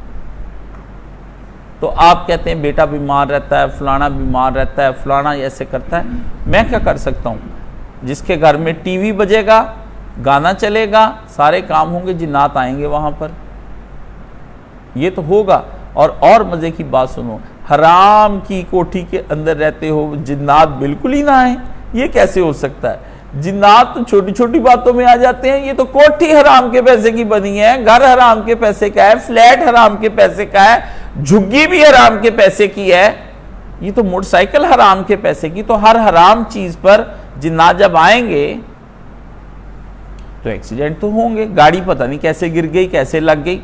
تو آپ کہتے ہیں بیٹا بیمار رہتا ہے، فلانا بیمار رہتا ہے، فلانا ایسے کرتا ہے. میں کیا کر سکتا ہوں؟ جس کے گھر میں ٹی وی بجے گا، گانا چلے گا، سارے کام ہوں گے، جنات آئیں گے وہاں پر. یہ تو ہوگا. اور مزے کی بات سنو، حرام کی کوٹھی کے اندر رہتے ہو، جنات بالکل ہی نہ آئیں. یہ کیسے ہو سکتا ہے؟ جنات تو چھوٹی چھوٹی باتوں میں آ جاتے ہیں. یہ تو کوٹھی حرام کے پیسے کی بنی ہے، گھر حرام کے پیسے کا ہے، فلیٹ حرام کے پیسے کا ہے، جھگی بھی حرام کے پیسے کی ہے، یہ تو موٹر سائیکل حرام کے پیسے کی. تو ہر حرام چیز پر جنات جب آئیں گے تو ایکسیڈنٹ تو ہوں گے. گاڑی پتہ نہیں کیسے گر گئی، کیسے لگ گئی،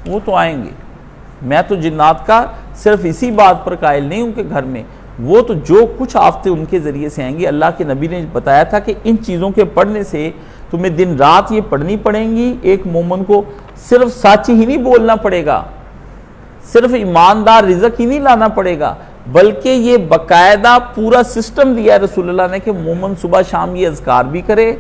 وہ تو آئیں گے. میں تو جنات کا صرف اسی بات پر قائل نہیں ہوں کہ گھر میں وہ تو جو کچھ آفتیں ان کے ذریعے سے آئیں گی. اللہ کے نبی نے بتایا تھا کہ ان چیزوں کے پڑھنے سے تمہیں دن رات یہ پڑھنی پڑیں گی. ایک مومن کو صرف سچ ہی نہیں بولنا پڑے گا، صرف ایماندار رزق ہی نہیں لانا پڑے گا، بلکہ یہ باقاعدہ پورا سسٹم دیا ہے رسول اللہ نے کہ مومن صبح شام یہ اذکار بھی کرے،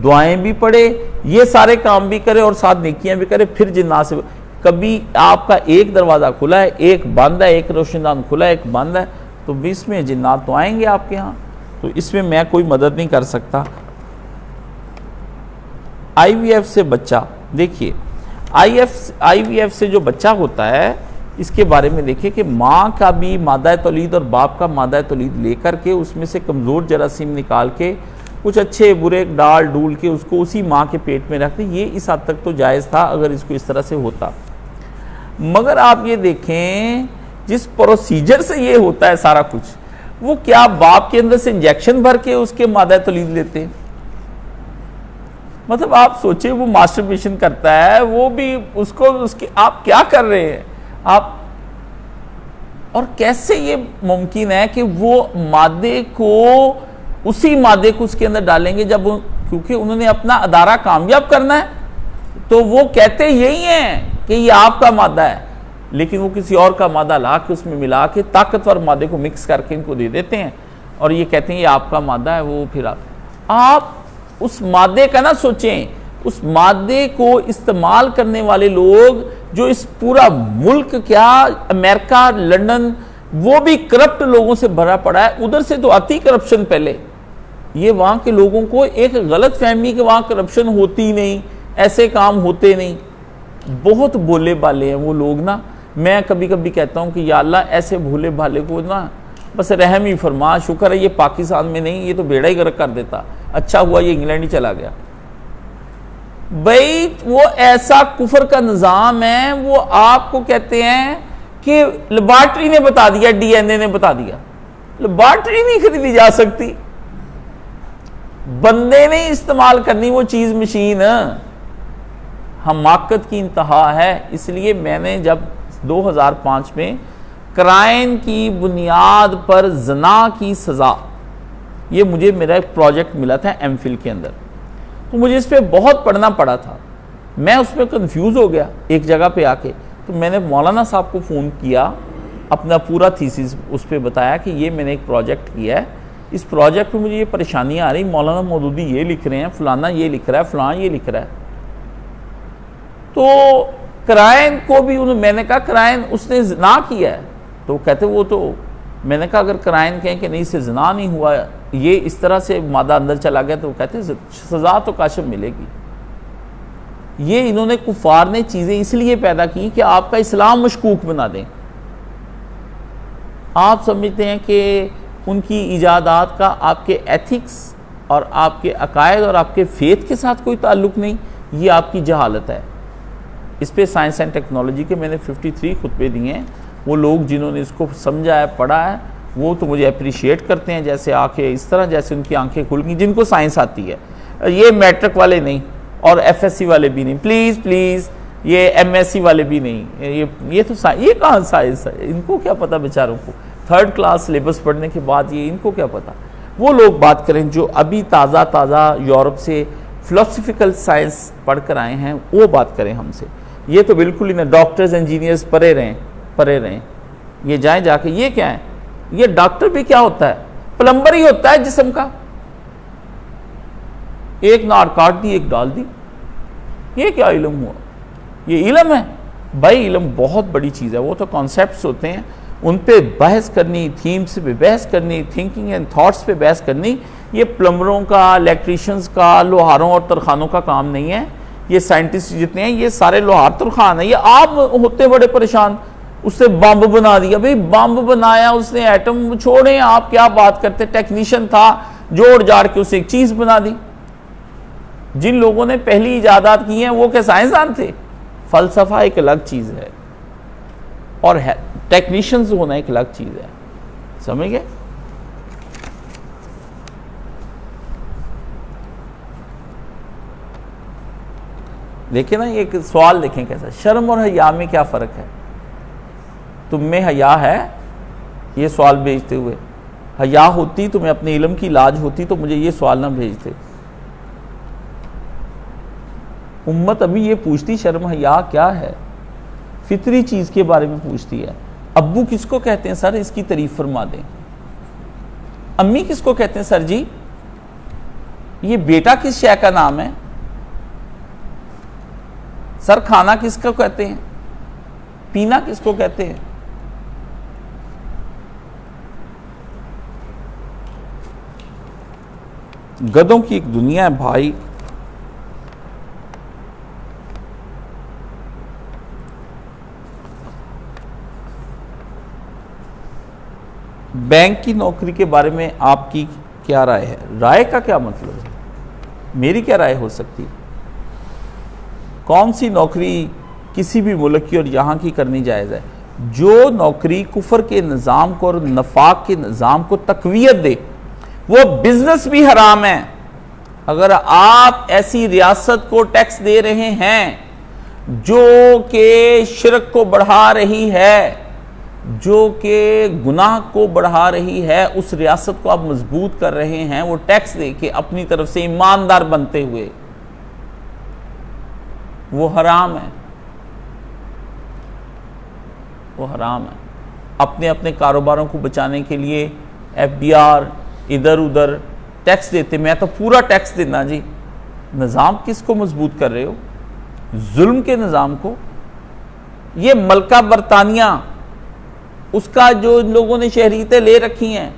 دعائیں بھی پڑھے، یہ سارے کام بھی کرے اور ساتھ نیکیاں بھی کرے. پھر جنات سے کبھی آپ کا ایک دروازہ کھلا ہے، ایک بند ہے، ایک روشن دان کھلا ہے، ایک بند ہے، تو اس میں جنات تو آئیں گے آپ کے ہاں. تو اس میں میں کوئی مدد نہیں کر سکتا. آئی وی ایف سے بچہ، دیکھیے آئی وی ایف سے جو بچہ ہوتا ہے اس کے بارے میں دیکھیں کہ ماں کا بھی مادہ تولید اور باپ کا مادہ تولید لے کر کے اس میں سے کمزور جراثیم نکال کے کچھ اچھے برے ڈال ڈول کے اس کو اسی ماں کے پیٹ میں رکھتے. یہ اس حد تک تو جائز تھا اگر اس کو اس طرح سے ہوتا. مگر آپ یہ دیکھیں جس پروسیجر سے یہ ہوتا ہے سارا کچھ، وہ کیا باپ کے اندر سے انجیکشن بھر کے اس کے مادہ تولید لیتے ہیں؟ مطلب آپ سوچیں وہ ماسٹربیشن کرتا ہے، وہ بھی اس کے آپ کیا کر رہے ہیں آپ؟ اور کیسے یہ ممکن ہے کہ وہ مادے کو اسی مادے کو اس کے اندر ڈالیں گے جب کیونکہ انہوں نے اپنا ادارہ کامیاب کرنا ہے تو وہ کہتے یہی ہیں کہ یہ آپ کا مادہ ہے، لیکن وہ کسی اور کا مادہ لا کے اس میں ملا کے طاقتور مادے کو مکس کر کے ان کو دے دیتے ہیں اور یہ کہتے ہیں یہ آپ کا مادہ ہے. وہ پھر آپ اس مادے کا نہ سوچیں، اس مادے کو استعمال کرنے والے لوگ جو اس پورا ملک کیا امریکہ لندن وہ بھی کرپٹ لوگوں سے بھرا پڑا ہے. ادھر سے تو آتی کرپشن پہلے. یہ وہاں کے لوگوں کو ایک غلط فہمی کہ وہاں کرپشن ہوتی نہیں، ایسے کام ہوتے نہیں. بہت بھولے بھالے ہیں وہ لوگ نا. میں کبھی کبھی کہتا ہوں کہ یا اللہ ایسے بھولے بھالے کو نا بس رحم ہی فرما. شکر ہے یہ پاکستان میں نہیں، یہ تو بیڑا ہی غرق کر دیتا. اچھا ہوا یہ انگلینڈ ہی چلا گیا. بھئی وہ ایسا کفر کا نظام ہے، وہ آپ کو کہتے ہیں کہ لیبارٹری نے بتا دیا، ڈی این اے نے بتا دیا. لیبارٹری نہیں خریدی جا سکتی، بندے نہیں استعمال کرنی وہ چیز، مشین. حماقت کی انتہا ہے. اس لیے میں نے جب 2005 میں کرائم کی بنیاد پر زنا کی سزا، یہ مجھے میرا ایک پروجیکٹ ملا تھا ایم فل کے اندر، تو مجھے اس پہ بہت پڑھنا پڑا تھا. میں اس میں کنفیوز ہو گیا ایک جگہ پہ آ کے. تو میں نے مولانا صاحب کو فون کیا، اپنا پورا تھیسس اس پہ بتایا کہ یہ میں نے ایک پروجیکٹ کیا ہے، اس پروجیکٹ پہ مجھے یہ پریشانیاں آ رہی، مولانا مودودی یہ لکھ رہے ہیں، فلانا یہ لکھ رہا ہے، فلاں یہ لکھ رہا ہے. تو کرائن کو بھی میں نے کہا کرائن اس نے زنا کیا ہے، تو کہتے وہ تو میں نے کہا اگر کرائن کہیں کہ نہیں اسے زنا نہیں ہوا، یہ اس طرح سے مادہ اندر چلا گیا، تو کہتے سزا تو کاشف ملے گی. یہ انہوں نے کفار نے چیزیں اس لیے پیدا کی کہ آپ کا اسلام مشکوک بنا دیں. آپ سمجھتے ہیں کہ ان کی ایجادات کا آپ کے ایتھکس اور آپ کے عقائد اور آپ کے فیتھ کے ساتھ کوئی تعلق نہیں. یہ آپ کی جہالت ہے. اس پہ سائنس اینڈ ٹیکنالوجی کے میں نے 53 خطبے دیے ہیں. وہ لوگ جنہوں نے اس کو سمجھا ہے، پڑھا ہے، وہ تو مجھے اپریشیٹ کرتے ہیں جیسے آ کے اس طرح جیسے ان کی آنکھیں کھل گئی جن کو سائنس آتی ہے. یہ میٹرک والے نہیں اور ایف ایس سی والے بھی نہیں، پلیز یہ ایم ایس سی والے بھی نہیں. یہ تو یہ کہاں سائنس ہے؟ ان کو کیا پتہ بیچاروں کو، 3rd کلاس سلیبس پڑھنے کے بعد یہ ان کو کیا پتہ. وہ لوگ بات کریں جو ابھی تازہ یورپ سے فلسفیکل سائنس پڑھ کر آئے ہیں، وہ بات کریں ہم سے. یہ تو بالکل ہی نہ، ڈاکٹرز انجینئرز پڑھے رہیں. یہ جائیں جا کے یہ کیا ہے؟ یہ ڈاکٹر بھی کیا ہوتا ہے؟ پلمبر ہی ہوتا ہے جسم کا. ایک ناڑ کاٹ دی، ایک ڈال دی. یہ کیا علم ہوا؟ یہ علم ہے؟ بھائی علم بہت بڑی چیز ہے، وہ تو کانسیپٹس ہوتے ہیں، ان پہ بحث کرنی، تھیمز پہ بحث کرنی، تھنکنگ اینڈ تھاٹس پہ بحث کرنی، یہ پلمبروں کا، الیکٹریشنز کا، لوہاروں اور ترخانوں کا کام نہیں ہے. یہ سائنٹسٹ جتنے ہیں یہ سارے لوہار ترخان ہیں. یہ آپ ہوتے بڑے پریشان، اس نے بمب بنا دیا. بھئی بمب بنایا اس نے، ایٹم چھوڑیں، آپ کیا بات کرتے. ٹیکنیشین تھا، جوڑ جاڑ کے اسے ایک چیز بنا دی. جن لوگوں نے پہلی ایجادات کی ہیں وہ کیا سائنسدان تھے؟ فلسفہ ایک الگ چیز ہے اور ٹیکنیشینز ہونا ایک الگ چیز ہے. سمجھ گئے؟ دیکھیں نا، ایک سوال دیکھیں کیسا، شرم اور حیا میں کیا فرق ہے؟ تم میں حیا ہے؟ یہ سوال بھیجتے ہوئے حیا ہوتی، تمہیں اپنے علم کی لاج ہوتی تو مجھے یہ سوال نہ بھیجتے. امت ابھی یہ پوچھتی شرم حیا کیا ہے، فطری چیز کے بارے میں پوچھتی ہے. ابو کس کو کہتے ہیں سر؟ اس کی تعریف فرما دیں. امی کس کو کہتے ہیں سر جی؟ یہ بیٹا کس شے کا نام ہے؟ سر کھانا کس کو کہتے ہیں؟ پینا کس کو کہتے ہیں؟ گدوں کی ایک دنیا ہے بھائی. بینک کی نوکری کے بارے میں آپ کی کیا رائے ہے؟ رائے کا کیا مطلب ہے؟ میری کیا رائے ہو سکتی؟ کون سی نوکری کسی بھی ملک کی اور یہاں کی کرنی جائز ہے؟ جو نوکری کفر کے نظام کو اور نفاق کے نظام کو تقویت دے وہ بزنس بھی حرام ہے. اگر آپ ایسی ریاست کو ٹیکس دے رہے ہیں جو کہ شرک کو بڑھا رہی ہے، جو کہ گناہ کو بڑھا رہی ہے، اس ریاست کو آپ مضبوط کر رہے ہیں وہ ٹیکس دے کے اپنی طرف سے ایماندار بنتے ہوئے، وہ حرام ہے. وہ حرام ہے. اپنے کاروباروں کو بچانے کے لیے ایف ڈی آر ادھر ادھر ٹیکس دیتے. میں تو پورا ٹیکس دینا جی. نظام کس کو مضبوط کر رہے ہو؟ ظلم کے نظام کو. یہ ملکہ برطانیہ، اس کا جو ان لوگوں نے شہریتیں لے رکھی ہیں،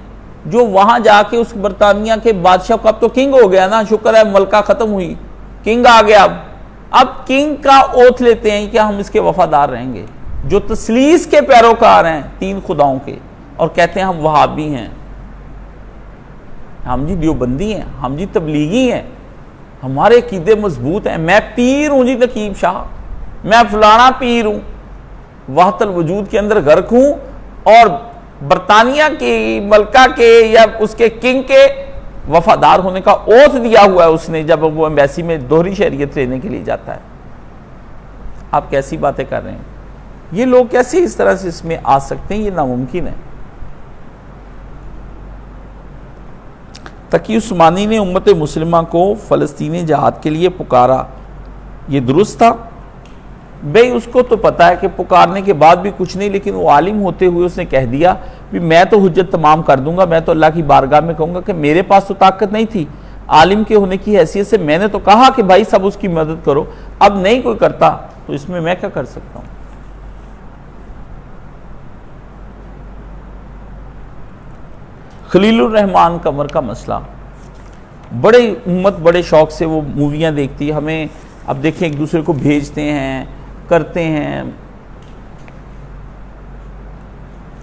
جو وہاں جا کے اس برطانیہ کے بادشاہ کو، اب تو کنگ ہو گیا نا، شکر ہے ملکہ ختم ہوئی، کنگ آ گیا. اب کنگ کا اوتھ لیتے ہیں کہ ہم اس کے وفادار رہیں گے. جو تثلیث کے پیروکار ہیں 3 خداؤں کے، اور کہتے ہیں ہم وہابی ہیں، ہم جی دیوبندی ہیں، ہم جی تبلیغی ہیں، ہمارے عقیدے مضبوط ہیں. میں پیر ہوں جی نقیب شاہ، میں فلانا پیر ہوں، وحدت الوجود کے اندر غرق ہوں، اور برطانیہ کی ملکہ کے یا اس کے کنگ کے وفادار ہونے کا اوتھ دیا ہوا ہے اس نے جب وہ ایمبیسی میں دوہری شہریت لینے کے لیے جاتا ہے. آپ کیسی باتیں کر رہے ہیں؟ یہ لوگ کیسے اس طرح سے اس میں آ سکتے ہیں؟ یہ ناممکن ہے. تقی عثمانی نے امت مسلمہ کو فلسطینی جہاد کے لیے پکارا، یہ درست تھا؟ بھئی اس کو تو پتا ہے کہ پکارنے کے بعد بھی کچھ نہیں، لیکن وہ عالم ہوتے ہوئے اس نے کہہ دیا بھی میں تو حجت تمام کر دوں گا، میں تو اللہ کی بارگاہ میں کہوں گا کہ میرے پاس تو طاقت نہیں تھی. عالم کے ہونے کی حیثیت سے میں نے تو کہا کہ بھائی سب اس کی مدد کرو، اب نہیں کوئی کرتا تو اس میں کیا کر سکتا ہوں؟ خلیل الرحمان قمر کا مسئلہ، بڑے امت بڑے شوق سے وہ موویاں دیکھتی ہے. ہمیں اب دیکھیں ایک دوسرے کو بھیجتے ہیں، کرتے ہیں،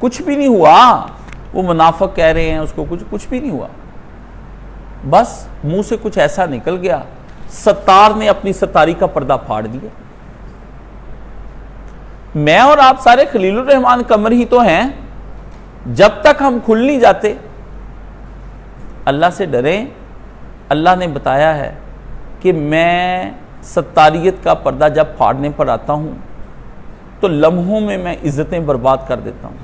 کچھ بھی نہیں ہوا. وہ منافق کہہ رہے ہیں اس کو، کچھ بھی نہیں ہوا، بس منہ سے کچھ ایسا نکل گیا، ستار نے اپنی ستاری کا پردہ پھاڑ دیا. میں اور آپ سارے خلیل الرحمان قمر ہی تو ہیں. جب تک ہم کھل نہیں جاتے، اللہ سے ڈریں. اللہ نے بتایا ہے کہ میں ستاریت کا پردہ جب پھاڑنے پر آتا ہوں تو لمحوں میں عزتیں برباد کر دیتا ہوں.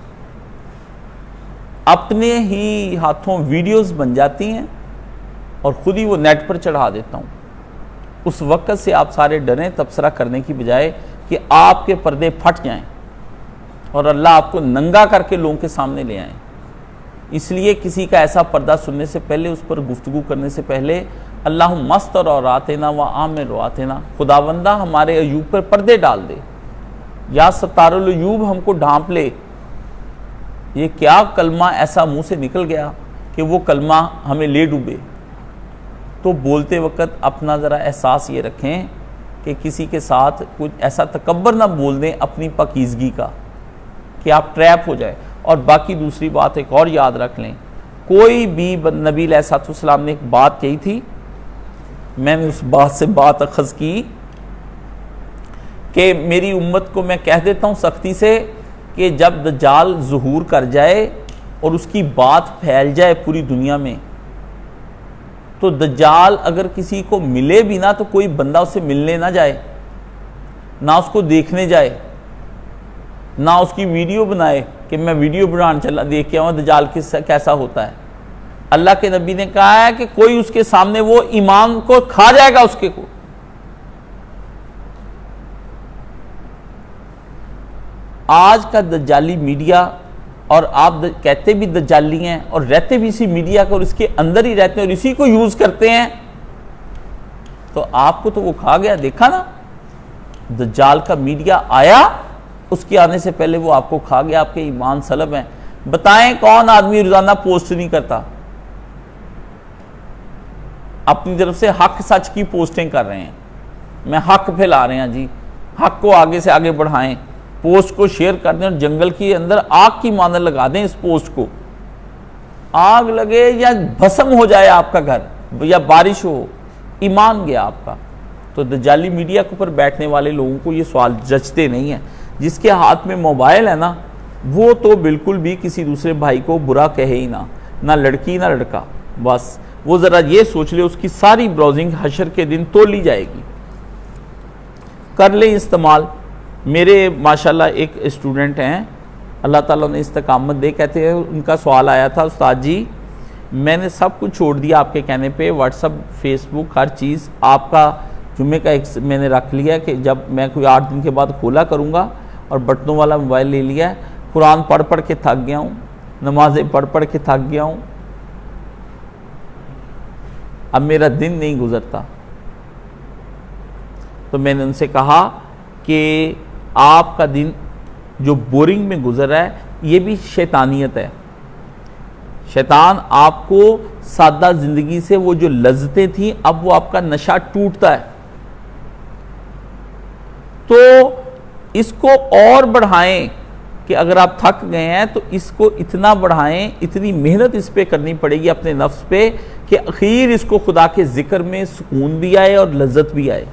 اپنے ہی ہاتھوں ویڈیوز بن جاتی ہیں اور خود ہی وہ نیٹ پر چڑھا دیتا ہوں. اس وقت سے آپ سارے ڈریں تبصرہ کرنے کی بجائے کہ آپ کے پردے پھٹ جائیں اور اللہ آپ کو ننگا کر کے لوگوں کے سامنے لے آئیں. اس لیے کسی کا ایسا پردہ سننے سے پہلے، اس پر گفتگو کرنے سے پہلے اللہم استر عوراتنا و آمن رواتنا، خداوندہ ہمارے عیوب پر پردے ڈال دے. یا ستار العیوب ہم کو ڈھانپ لے، یہ کیا کلمہ ایسا منہ سے نکل گیا کہ وہ کلمہ ہمیں لے ڈوبے۔ تو بولتے وقت اپنا ذرا احساس یہ رکھیں کہ کسی کے ساتھ کچھ ایسا تکبر نہ بول دیں اپنی پاکیزگی کا کہ آپ ٹریپ ہو جائے۔ اور باقی دوسری بات ایک اور یاد رکھ لیں، کوئی بھی نبی علیہ السلام نے ایک بات کہی تھی، میں نے اس بات سے بات اخذ کی کہ میری امت کو میں کہہ دیتا ہوں سختی سے کہ جب دجال ظہور کر جائے اور اس کی بات پھیل جائے پوری دنیا میں، تو دجال اگر کسی کو ملے بھی نہ تو کوئی بندہ اسے ملنے نہ جائے، نہ اس کو دیکھنے جائے، نہ اس کی ویڈیو بنائے کہ میں ویڈیو بنانے چلا دیکھ کے آؤں دجال کیسا ہوتا ہے۔ اللہ کے نبی نے کہا ہے کہ کوئی اس کے سامنے وہ ایمان کو کھا جائے گا اس کے کو۔ آج کا دجالی میڈیا، اور آپ کہتے بھی دجالی ہیں اور رہتے بھی اسی میڈیا کا اور اس کے اندر ہی رہتے ہیں اور اسی کو یوز کرتے ہیں، تو آپ کو تو وہ کھا گیا۔ دیکھا نا دجال کا میڈیا آیا، اس کے آنے سے پہلے وہ آپ کو کھا گیا، آپ کے ایمان سلب ہیں۔ بتائیں کون آدمی روزانہ پوسٹ نہیں کرتا، اپنی طرف سے حق سچ کی پوسٹیں کر رہے ہیں، میں حق پھیلا رہے ہیں جی، حق کو آگے سے آگے بڑھائیں، پوسٹ کو شیئر کر دیں اور جنگل کے اندر آگ کی مانند لگا دیں اس پوسٹ کو، آگ لگے یا بھسم ہو جائے آپ کا گھر یا بارش ہو، ایمان گیا آپ کا۔ تو دجالی میڈیا کے اوپر بیٹھنے والے لوگوں کو یہ سوال جچتے نہیں ہیں۔ جس کے ہاتھ میں موبائل ہے نا، وہ تو بالکل بھی کسی دوسرے بھائی کو برا کہے ہی نہ لڑکی نہ لڑکا، بس وہ ذرا یہ سوچ لے اس کی ساری براؤزنگ حشر کے دن تو لی جائے گی۔ کر لیں استعمال۔ میرے ماشاءاللہ ایک اسٹوڈنٹ ہیں، اللہ تعالیٰ نے استقامت دے، کہتے ہیں ان کا سوال آیا تھا، استاد جی میں نے سب کچھ چھوڑ دیا آپ کے کہنے پہ، واٹس ایپ، فیس بک، ہر چیز آپ کا جمعے کا ایک میں نے رکھ لیا کہ جب میں کوئی 8 دن کے بعد کھولا کروں گا، اور بٹنوں والا موبائل لے لیا ہے، قرآن پڑھ کے تھک گیا ہوں، نمازیں پڑھ کے تھک گیا ہوں، اب میرا دن نہیں گزرتا۔ تو میں نے ان سے کہا کہ آپ کا دن جو بورنگ میں گزر رہا ہے یہ بھی شیطانیت ہے۔ شیطان آپ کو سادہ زندگی سے وہ جو لذتیں تھیں اب وہ آپ کا نشہ ٹوٹتا ہے، تو اس کو اور بڑھائیں کہ اگر آپ تھک گئے ہیں تو اس کو اتنا بڑھائیں، اتنی محنت اس پہ کرنی پڑے گی اپنے نفس پہ کہ اخیر اس کو خدا کے ذکر میں سکون بھی آئے اور لذت بھی آئے۔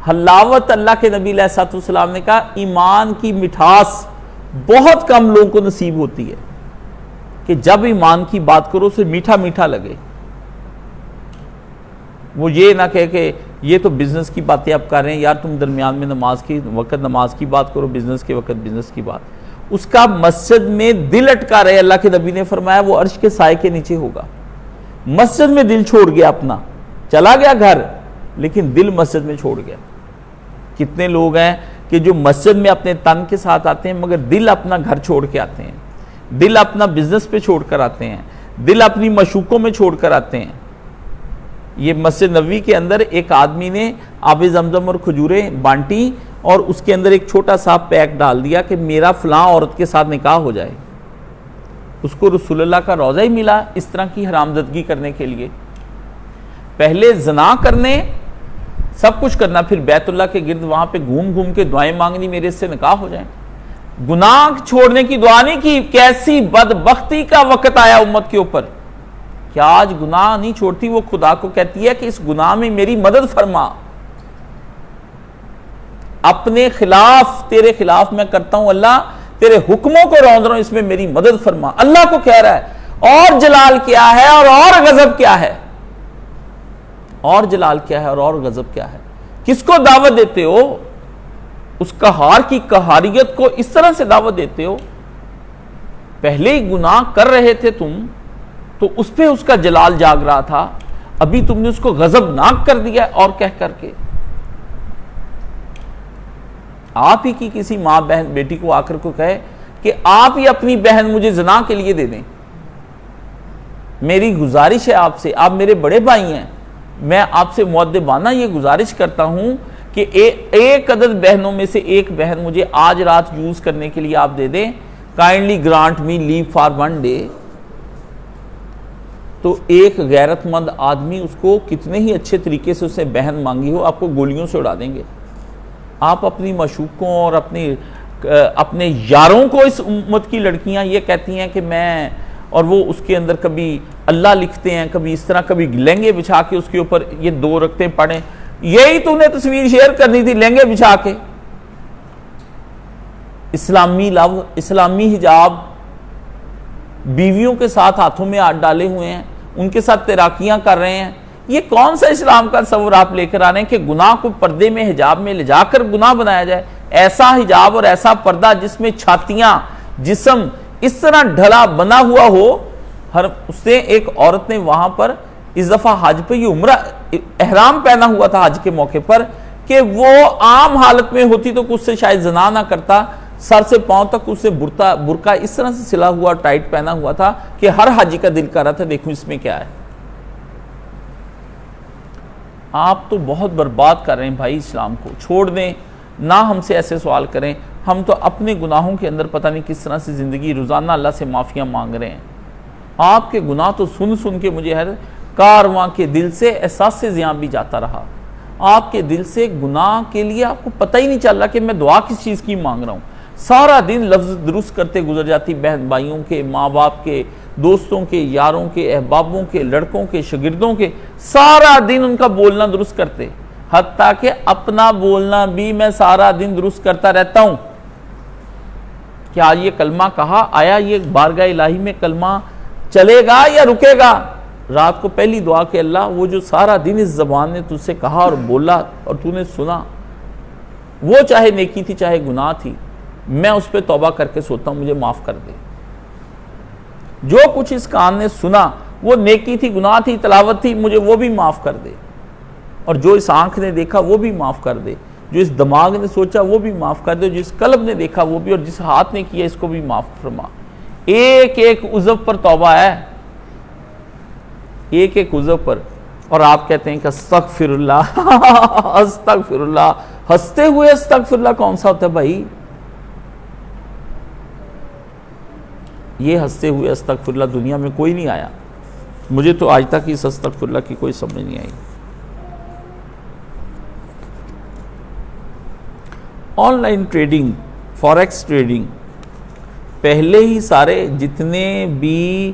حلاوت، اللہ کے نبی علیہ السلام نے کہا ایمان کی مٹھاس بہت کم لوگوں کو نصیب ہوتی ہے کہ جب ایمان کی بات کرو اسے میٹھا میٹھا لگے۔ وہ یہ نہ کہے کہ یہ تو بزنس کی باتیں آپ کر رہے ہیں، یار تم درمیان میں نماز کی بات کرو، بزنس کے وقت بزنس کی بات۔ اس کا مسجد میں دل اٹکا رہے، اللہ کے نبی نے فرمایا وہ عرش کے سائے کے نیچے ہوگا۔ مسجد میں دل چھوڑ گیا اپنا، چلا گیا گھر لیکن دل مسجد میں چھوڑ گیا۔ کتنے لوگ ہیں کہ جو مسجد میں اپنے تن کے ساتھ آتے ہیں مگر دل اپنا گھر چھوڑ کے آتے ہیں، دل اپنا بزنس پہ چھوڑ کر آتے ہیں، دل اپنی مشوقوں میں چھوڑ کر آتے ہیں۔ یہ مسجد نبوی کے اندر ایک آدمی نے آب زمزم اور کھجوریں بانٹی اور اس کے اندر ایک چھوٹا سا پیک ڈال دیا کہ میرا فلاں عورت کے ساتھ نکاح ہو جائے۔ اس کو رسول اللہ کا روضہ ہی ملا اس طرح کی حرامزدگی کرنے کے لیے۔ پہلے زنا کرنے، سب کچھ کرنا، پھر بیت اللہ کے گرد وہاں پہ گھوم گھوم کے دعائیں مانگنی میرے سے نکاح ہو جائیں۔ گناہ چھوڑنے کی دعا نہیں کی۔ کیسی بدبختی کا وقت آیا امت کے اوپر کہ آج گناہ نہیں چھوڑتی، وہ خدا کو کہتی ہے کہ اس گناہ میں میری مدد فرما، اپنے خلاف، تیرے خلاف میں کرتا ہوں اللہ، تیرے حکموں کو روند رہا ہوں، اس میں میری مدد فرما۔ اللہ کو کہہ رہا ہے۔ اور جلال کیا ہے اور غضب کیا ہے، اور جلال کیا ہے اور غضب کیا ہے۔ کس کو دعوت دیتے ہو؟ اس قہار کی قہاریت کو اس طرح سے دعوت دیتے ہو۔ پہلے ہی گناہ کر رہے تھے تم تو اس پہ اس کا جلال جاگ رہا تھا، ابھی تم نے اس کو غضبناک کر دیا اور کہہ کر کے۔ آپ ہی کی کسی ماں بہن بیٹی کو آ کر کو کہے کہ آپ ہی اپنی بہن مجھے زنا کے لیے دے دیں، میری گزارش ہے آپ سے، آپ میرے بڑے بھائی ہیں، میں آپ سے مؤدبانہ یہ گزارش کرتا ہوں کہ ایک عدد بہنوں میں سے ایک بہن مجھے آج رات یوز کرنے کے لیے آپ دے دیں، kindly grant me leave for 1 day, تو ایک غیرت مند آدمی اس کو کتنے ہی اچھے طریقے سے اسے بہن مانگی ہو آپ کو گولیوں سے اڑا دیں گے۔ آپ اپنی معشوقوں اور اپنے یاروں کو، اس امت کی لڑکیاں یہ کہتی ہیں کہ میں، اور وہ اس کے اندر کبھی اللہ لکھتے ہیں، کبھی اس طرح، کبھی لہنگے بچھا کے اس کے اوپر یہ 2 رکعتیں پڑھیں، یہی تو نے تصویر شیئر کرنی تھی لہنگے بچھا کے۔ اسلامی لو، اسلامی حجاب، بیویوں کے ساتھ ہاتھوں میں ہاتھ ڈالے ہوئے ہیں، ان کے ساتھ تیراکیاں کر رہے ہیں، یہ کون سا اسلام کا تصور آپ لے کر آ رہے ہیں کہ گناہ کو پردے میں، حجاب میں لے جا کر گناہ بنایا جائے؟ ایسا حجاب اور ایسا پردہ جس میں چھاتیاں، جسم اس طرح ڈھلا بنا ہوا ہو، اس نے ایک عورت نے وہاں پر اس دفعہ حج پہ یہ عمرہ احرام پہنا ہوا تھا حج کے موقع پر، کہ وہ عام حالت میں ہوتی تو کچھ سے شاید زنا نہ کرتا، سر سے پاؤں تک اس سے برقع اس طرح سے سلا ہوا ٹائٹ پہنا ہوا تھا کہ ہر حاجی کا دل کر رہا تھا دیکھوں اس میں کیا ہے۔ آپ تو بہت برباد کر رہے ہیں بھائی اسلام کو، چھوڑ دیں، نہ ہم سے ایسے سوال کریں، ہم تو اپنے گناہوں کے اندر پتہ نہیں کس طرح سے زندگی روزانہ اللہ سے معافیاں مانگ رہے ہیں۔ آپ کے گناہ تو سن کے مجھے ہر کارواں کے دل سے احساس زیاں بھی جاتا رہا، آپ کے دل سے گناہ کے لیے آپ کو پتہ ہی نہیں چل رہا کہ میں دعا کس چیز کی مانگ رہا ہوں، سارا دن لفظ درست کرتے گزر جاتی، بہن بھائیوں کے، ماں باپ کے، دوستوں کے، یاروں کے، احبابوں کے، لڑکوں کے، شاگردوں کے، سارا دن ان کا بولنا درست کرتے، حتیٰ کہ اپنا بولنا بھی میں سارا دن درست کرتا رہتا ہوں۔ کیا یہ کلمہ کہا، آیا یہ بارگاہ الہی میں کلمہ چلے گا یا رکے گا؟ رات کو پہلی دعا کہ اللہ وہ جو سارا دن اس زبان نے تجھ سے کہا اور بولا اور تو نے سنا، وہ چاہے نیکی تھی چاہے گناہ تھی، میں اس پہ توبہ کر کے سوتا ہوں مجھے معاف کر دے۔ جو کچھ اس کان نے سنا وہ نیکی تھی، گناہ تھی، تلاوت تھی، مجھے وہ بھی معاف کر دے، اور جو اس آنکھ نے دیکھا وہ بھی معاف کر دے، جو اس دماغ نے سوچا وہ بھی معاف کر دے، جس قلب نے دیکھا وہ بھی، اور جس ہاتھ نے کیا اس کو بھی معاف فرما۔ ایک ایک عضو پر توبہ ہے، ایک ایک عضو پر، اور آپ کہتے ہیں کہ استغفر اللہ استغفر اللہ، ہنستے ہوئے استغفر اللہ کون سا ہوتا ہے بھائی؟ یہ ہنستے ہوئے استغفر اللہ دنیا میں کوئی نہیں آیا، مجھے تو آج تک اس استغفر اللہ کی کوئی سمجھ نہیں آئی۔ Online trading, forex trading, پہلے ہی سارے جتنے بھی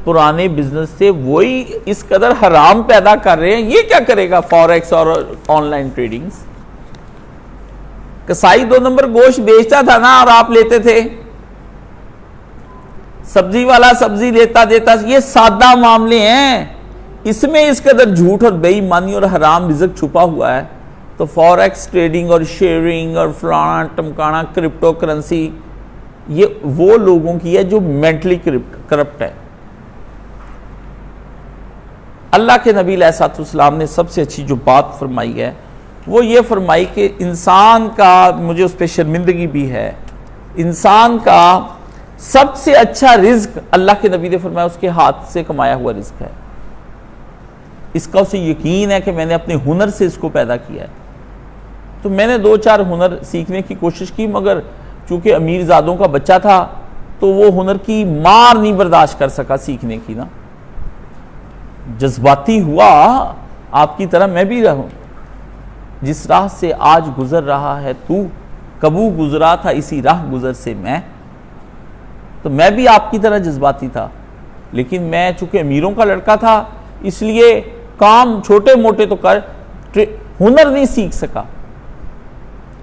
پرانے بزنس تھے وہی اس قدر حرام پیدا کر رہے ہیں، یہ کیا کرے گا فوریکس اور آن لائن ٹریڈنگ؟ کسائی 2 نمبر گوشت بیچتا تھا نا اور آپ لیتے تھے، سبزی والا سبزی لیتا دیتا، یہ سادہ معاملے ہیں، اس میں اس قدر جھوٹ اور بے ایمانی اور حرام رزق چھپا ہوا ہے۔ تو فوریکس ٹریڈنگ اور شیئرنگ اور فلانا ٹمکانا کرپٹو کرنسی، یہ وہ لوگوں کی ہے جو مینٹلی کرپٹ ہے۔ اللہ کے نبی علیہ الصلوۃ والسلام نے سب سے اچھی جو بات فرمائی ہے وہ یہ فرمائی کہ انسان کا، مجھے اس پہ شرمندگی بھی ہے، انسان کا سب سے اچھا رزق اللہ کے نبی نے فرمایا اس کے ہاتھ سے کمایا ہوا رزق ہے، اس کا اسے یقین ہے کہ میں نے اپنے ہنر سے اس کو پیدا کیا ہے۔ تو میں نے 2-4 ہنر سیکھنے کی کوشش کی، مگر چونکہ امیر زادوں کا بچہ تھا تو وہ ہنر کی مار نہیں برداشت کر سکا سیکھنے کی نا، جذباتی ہوا، آپ کی طرح میں بھی رہوں، جس راہ سے آج گزر رہا ہے تو، کبو گزرا تھا اسی راہ گزر سے میں، تو میں بھی آپ کی طرح جذباتی تھا، لیکن میں چونکہ امیروں کا لڑکا تھا اس لیے کام چھوٹے موٹے تو کر، ہنر نہیں سیکھ سکا۔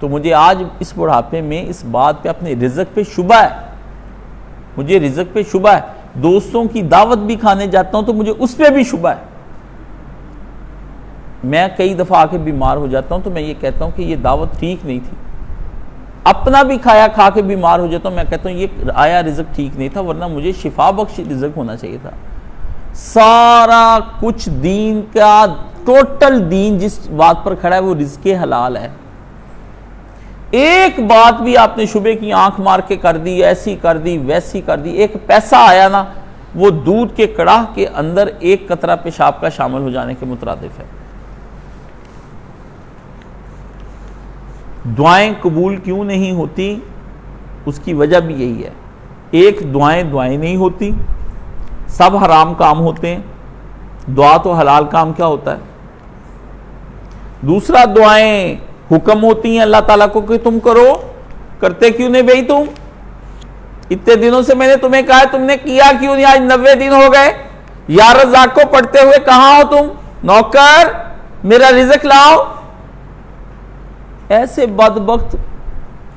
تو مجھے آج اس بڑھاپے میں اس بات پہ اپنے رزق پہ شبہ ہے، مجھے رزق پہ شبہ ہے، دوستوں کی دعوت بھی کھانے جاتا ہوں تو مجھے اس پہ بھی شبہ ہے۔ میں کئی دفعہ آ کے بیمار ہو جاتا ہوں تو میں یہ کہتا ہوں کہ یہ دعوت ٹھیک نہیں تھی، اپنا بھی کھایا کھا کے بیمار ہو جاتا ہوں، میں کہتا ہوں یہ آیا رزق ٹھیک نہیں تھا، ورنہ مجھے شفا بخش رزق ہونا چاہیے تھا۔ سارا کچھ دین کا، ٹوٹل دین جس بات پر کھڑا ہے وہ رزق حلال ہے۔ ایک بات بھی آپ نے شبے کی آنکھ مار کے کر دی، ایسی کر دی ویسی کر دی، ایک پیسہ آیا نا وہ دودھ کے کڑاہ کے اندر ایک قطرہ پیشاب کا شامل ہو جانے کے مترادف ہے۔ دعائیں قبول کیوں نہیں ہوتی؟ اس کی وجہ بھی یہی ہے، ایک دعائیں نہیں ہوتی، سب حرام کام ہوتے ہیں، دعا تو حلال کام کیا ہوتا ہے؟ دوسرا ہیں حکم ہوتی ہیں اللہ تعالیٰ کو کہ تم کرو، کرتے کیوں نہیں بھائی تم؟ اتنے دنوں سے میں نے تمہیں کہا ہے، تم نے کیا کیوں نہیں؟ آج 90 دن ہو گئے، یا رزاق کو پڑھتے ہوئے کہاں ہو تم؟ نوکر میرا رزق لاؤ۔ ایسے بدبخت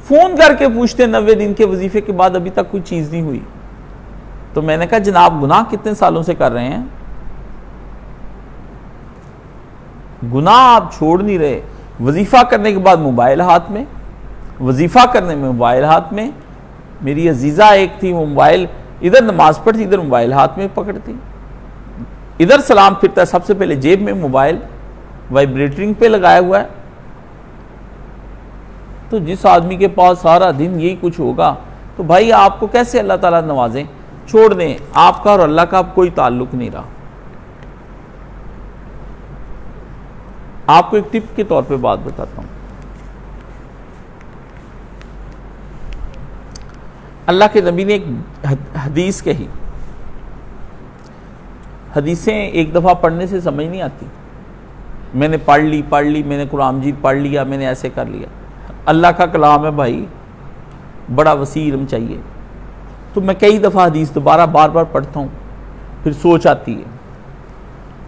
فون کر کے پوچھتے 90 دن کے وظیفے کے بعد ابھی تک کوئی چیز نہیں ہوئی۔ تو میں نے کہا جناب گناہ کتنے سالوں سے کر رہے ہیں؟ گناہ آپ چھوڑ نہیں رہے، وظیفہ کرنے کے بعد موبائل ہاتھ میں، وظیفہ کرنے میں موبائل ہاتھ میں۔ میری عزیزہ ایک تھی، وہ موبائل ادھر نماز پڑھتی ادھر موبائل ہاتھ میں پکڑتی، ادھر سلام پھرتا ہے سب سے پہلے جیب میں موبائل وائبریٹرنگ پہ لگایا ہوا ہے۔ تو جس آدمی کے پاس سارا دن یہی کچھ ہوگا تو بھائی آپ کو کیسے اللہ تعالیٰ نوازیں؟ چھوڑ دیں، آپ کا اور اللہ کا اب کوئی تعلق نہیں رہا۔ آپ کو ایک ٹپ کے طور پہ بات بتاتا ہوں۔ اللہ کے نبی نے ایک حدیث کہی، حدیثیں ایک دفعہ پڑھنے سے سمجھ نہیں آتی، میں نے پڑھ لی میں نے قرآن مجید پڑھ لیا، میں نے ایسے کر لیا۔ اللہ کا کلام ہے بھائی، بڑا وسیع علم چاہیے۔ تو میں کئی دفعہ حدیث دوبارہ بار بار پڑھتا ہوں، پھر سوچ آتی ہے۔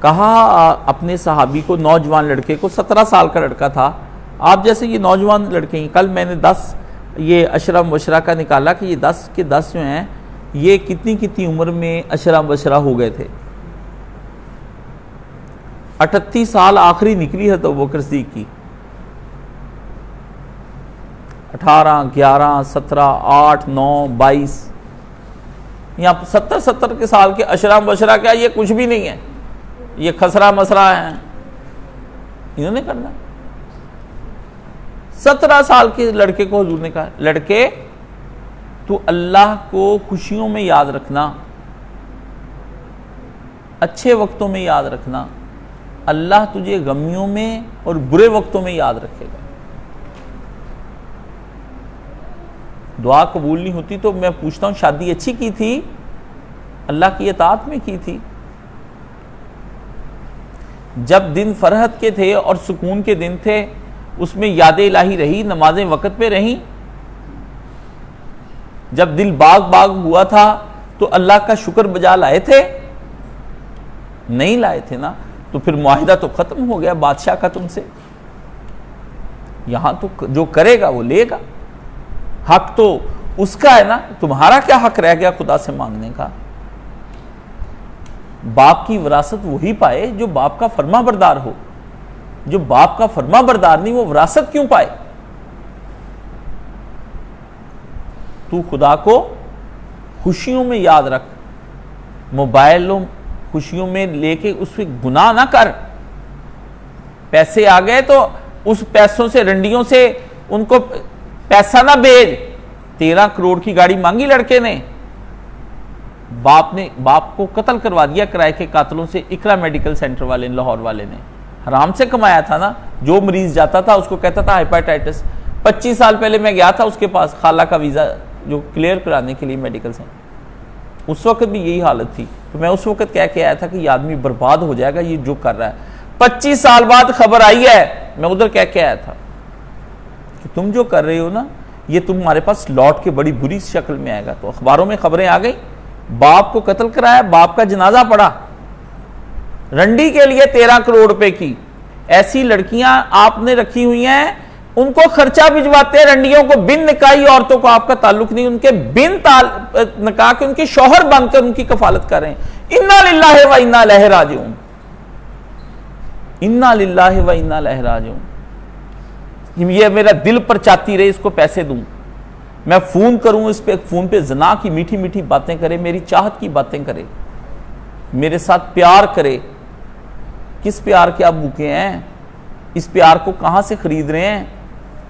کہا اپنے صحابی کو، نوجوان لڑکے کو، 17 سال کا لڑکا تھا، آپ جیسے یہ نوجوان لڑکے ہیں، کل میں نے 10 یہ عشرہ مبشرہ کا نکالا کہ یہ 10 کے 10 جو ہیں یہ کتنی عمر میں عشرہ مبشرہ ہو گئے تھے؟ 38 سال آخری نکلی ہے تو ابوبکر صدیق کی، 18 11 17 8 9 22، یہاں 70 کے سال کے عشرہ مبشرہ کیا یہ کچھ بھی نہیں ہے، یہ خسرہ مسرہ ہیں، انہوں نے کرنا۔ 17 سال کے لڑکے کو حضور نے کہا، لڑکے تو اللہ کو خوشیوں میں یاد رکھنا، اچھے وقتوں میں یاد رکھنا، اللہ تجھے غمیوں میں اور برے وقتوں میں یاد رکھے گا۔ دعا قبول نہیں ہوتی تو میں پوچھتا ہوں شادی اچھی کی تھی؟ اللہ کی اطاعت میں کی تھی؟ جب دن فرحت کے تھے اور سکون کے دن تھے اس میں یاد الہی رہی، نمازیں وقت پہ رہیں؟ جب دل باغ ہوا تھا تو اللہ کا شکر بجا لائے تھے؟ نہیں لائے تھے نا، تو پھر معاہدہ تو ختم ہو گیا بادشاہ کا تم سے۔ یہاں تو جو کرے گا وہ لے گا، حق تو اس کا ہے نا، تمہارا کیا حق رہ گیا خدا سے مانگنے کا؟ باپ کی وراثت وہی پائے جو باپ کا فرما بردار ہو، جو باپ کا فرما بردار نہیں وہ وراثت کیوں پائے؟ تو خدا کو خوشیوں میں یاد رکھ، موبائلوں خوشیوں میں لے کے اس پہ گناہ نہ کر۔ پیسے آ گئے تو اس پیسوں سے، رنڈیوں سے ان کو پیسہ نہ بھیج۔ 13 کروڑ کی گاڑی مانگی لڑکے نے، باپ کو قتل کروا دیا کرائے کے قاتلوں سے، اقرا میڈیکل سینٹر والے نے، لاہور والے نے، حرام سے کمایا تھا نا۔ جو مریض جاتا تھا اس کو کہتا تھا ہیپاٹائٹس۔ 25 سال پہلے میں گیا تھا اس کے پاس خالہ کا ویزا جو کلیئر کرانے کے لیے میڈیکل سے، اس وقت بھی یہی حالت تھی۔ تو میں اس وقت کہہ کے آیا تھا کہ یہ آدمی برباد ہو جائے گا یہ جو کر رہا ہے۔ 25 سال بعد خبر آئی ہے، میں ادھر کہہ کے آیا تھا کہ تم جو کر رہے ہو نا یہ تمہارے پاس لوٹ کے بڑی بری شکل میں آئے گا۔ تو اخباروں میں خبریں آ گئی، باپ کو قتل کرایا، باپ کا جنازہ پڑا، رنڈی کے لیے 13 کروڑ روپے کی۔ ایسی لڑکیاں آپ نے رکھی ہوئی ہیں، ان کو خرچہ بھجواتے ہیں رنڈیوں کو، بن نکاحی عورتوں کو آپ کا تعلق نہیں، ان کے بن نکاح کے ان کے شوہر بن کر ان کی کفالت کر رہے ہیں۔ انا للہ و انا الیہ راجعون، انا للہ و انا الیہ راجعون۔ یہ میرا دل پر چاہتی رہے اس کو پیسے دوں، میں فون کروں اس پہ، فون پہ زنا کی میٹھی میٹھی باتیں کرے، میری چاہت کی باتیں کرے، میرے ساتھ پیار کرے۔ کس پیار کے آپ بھوکے ہیں؟ اس پیار کو کہاں سے خرید رہے ہیں؟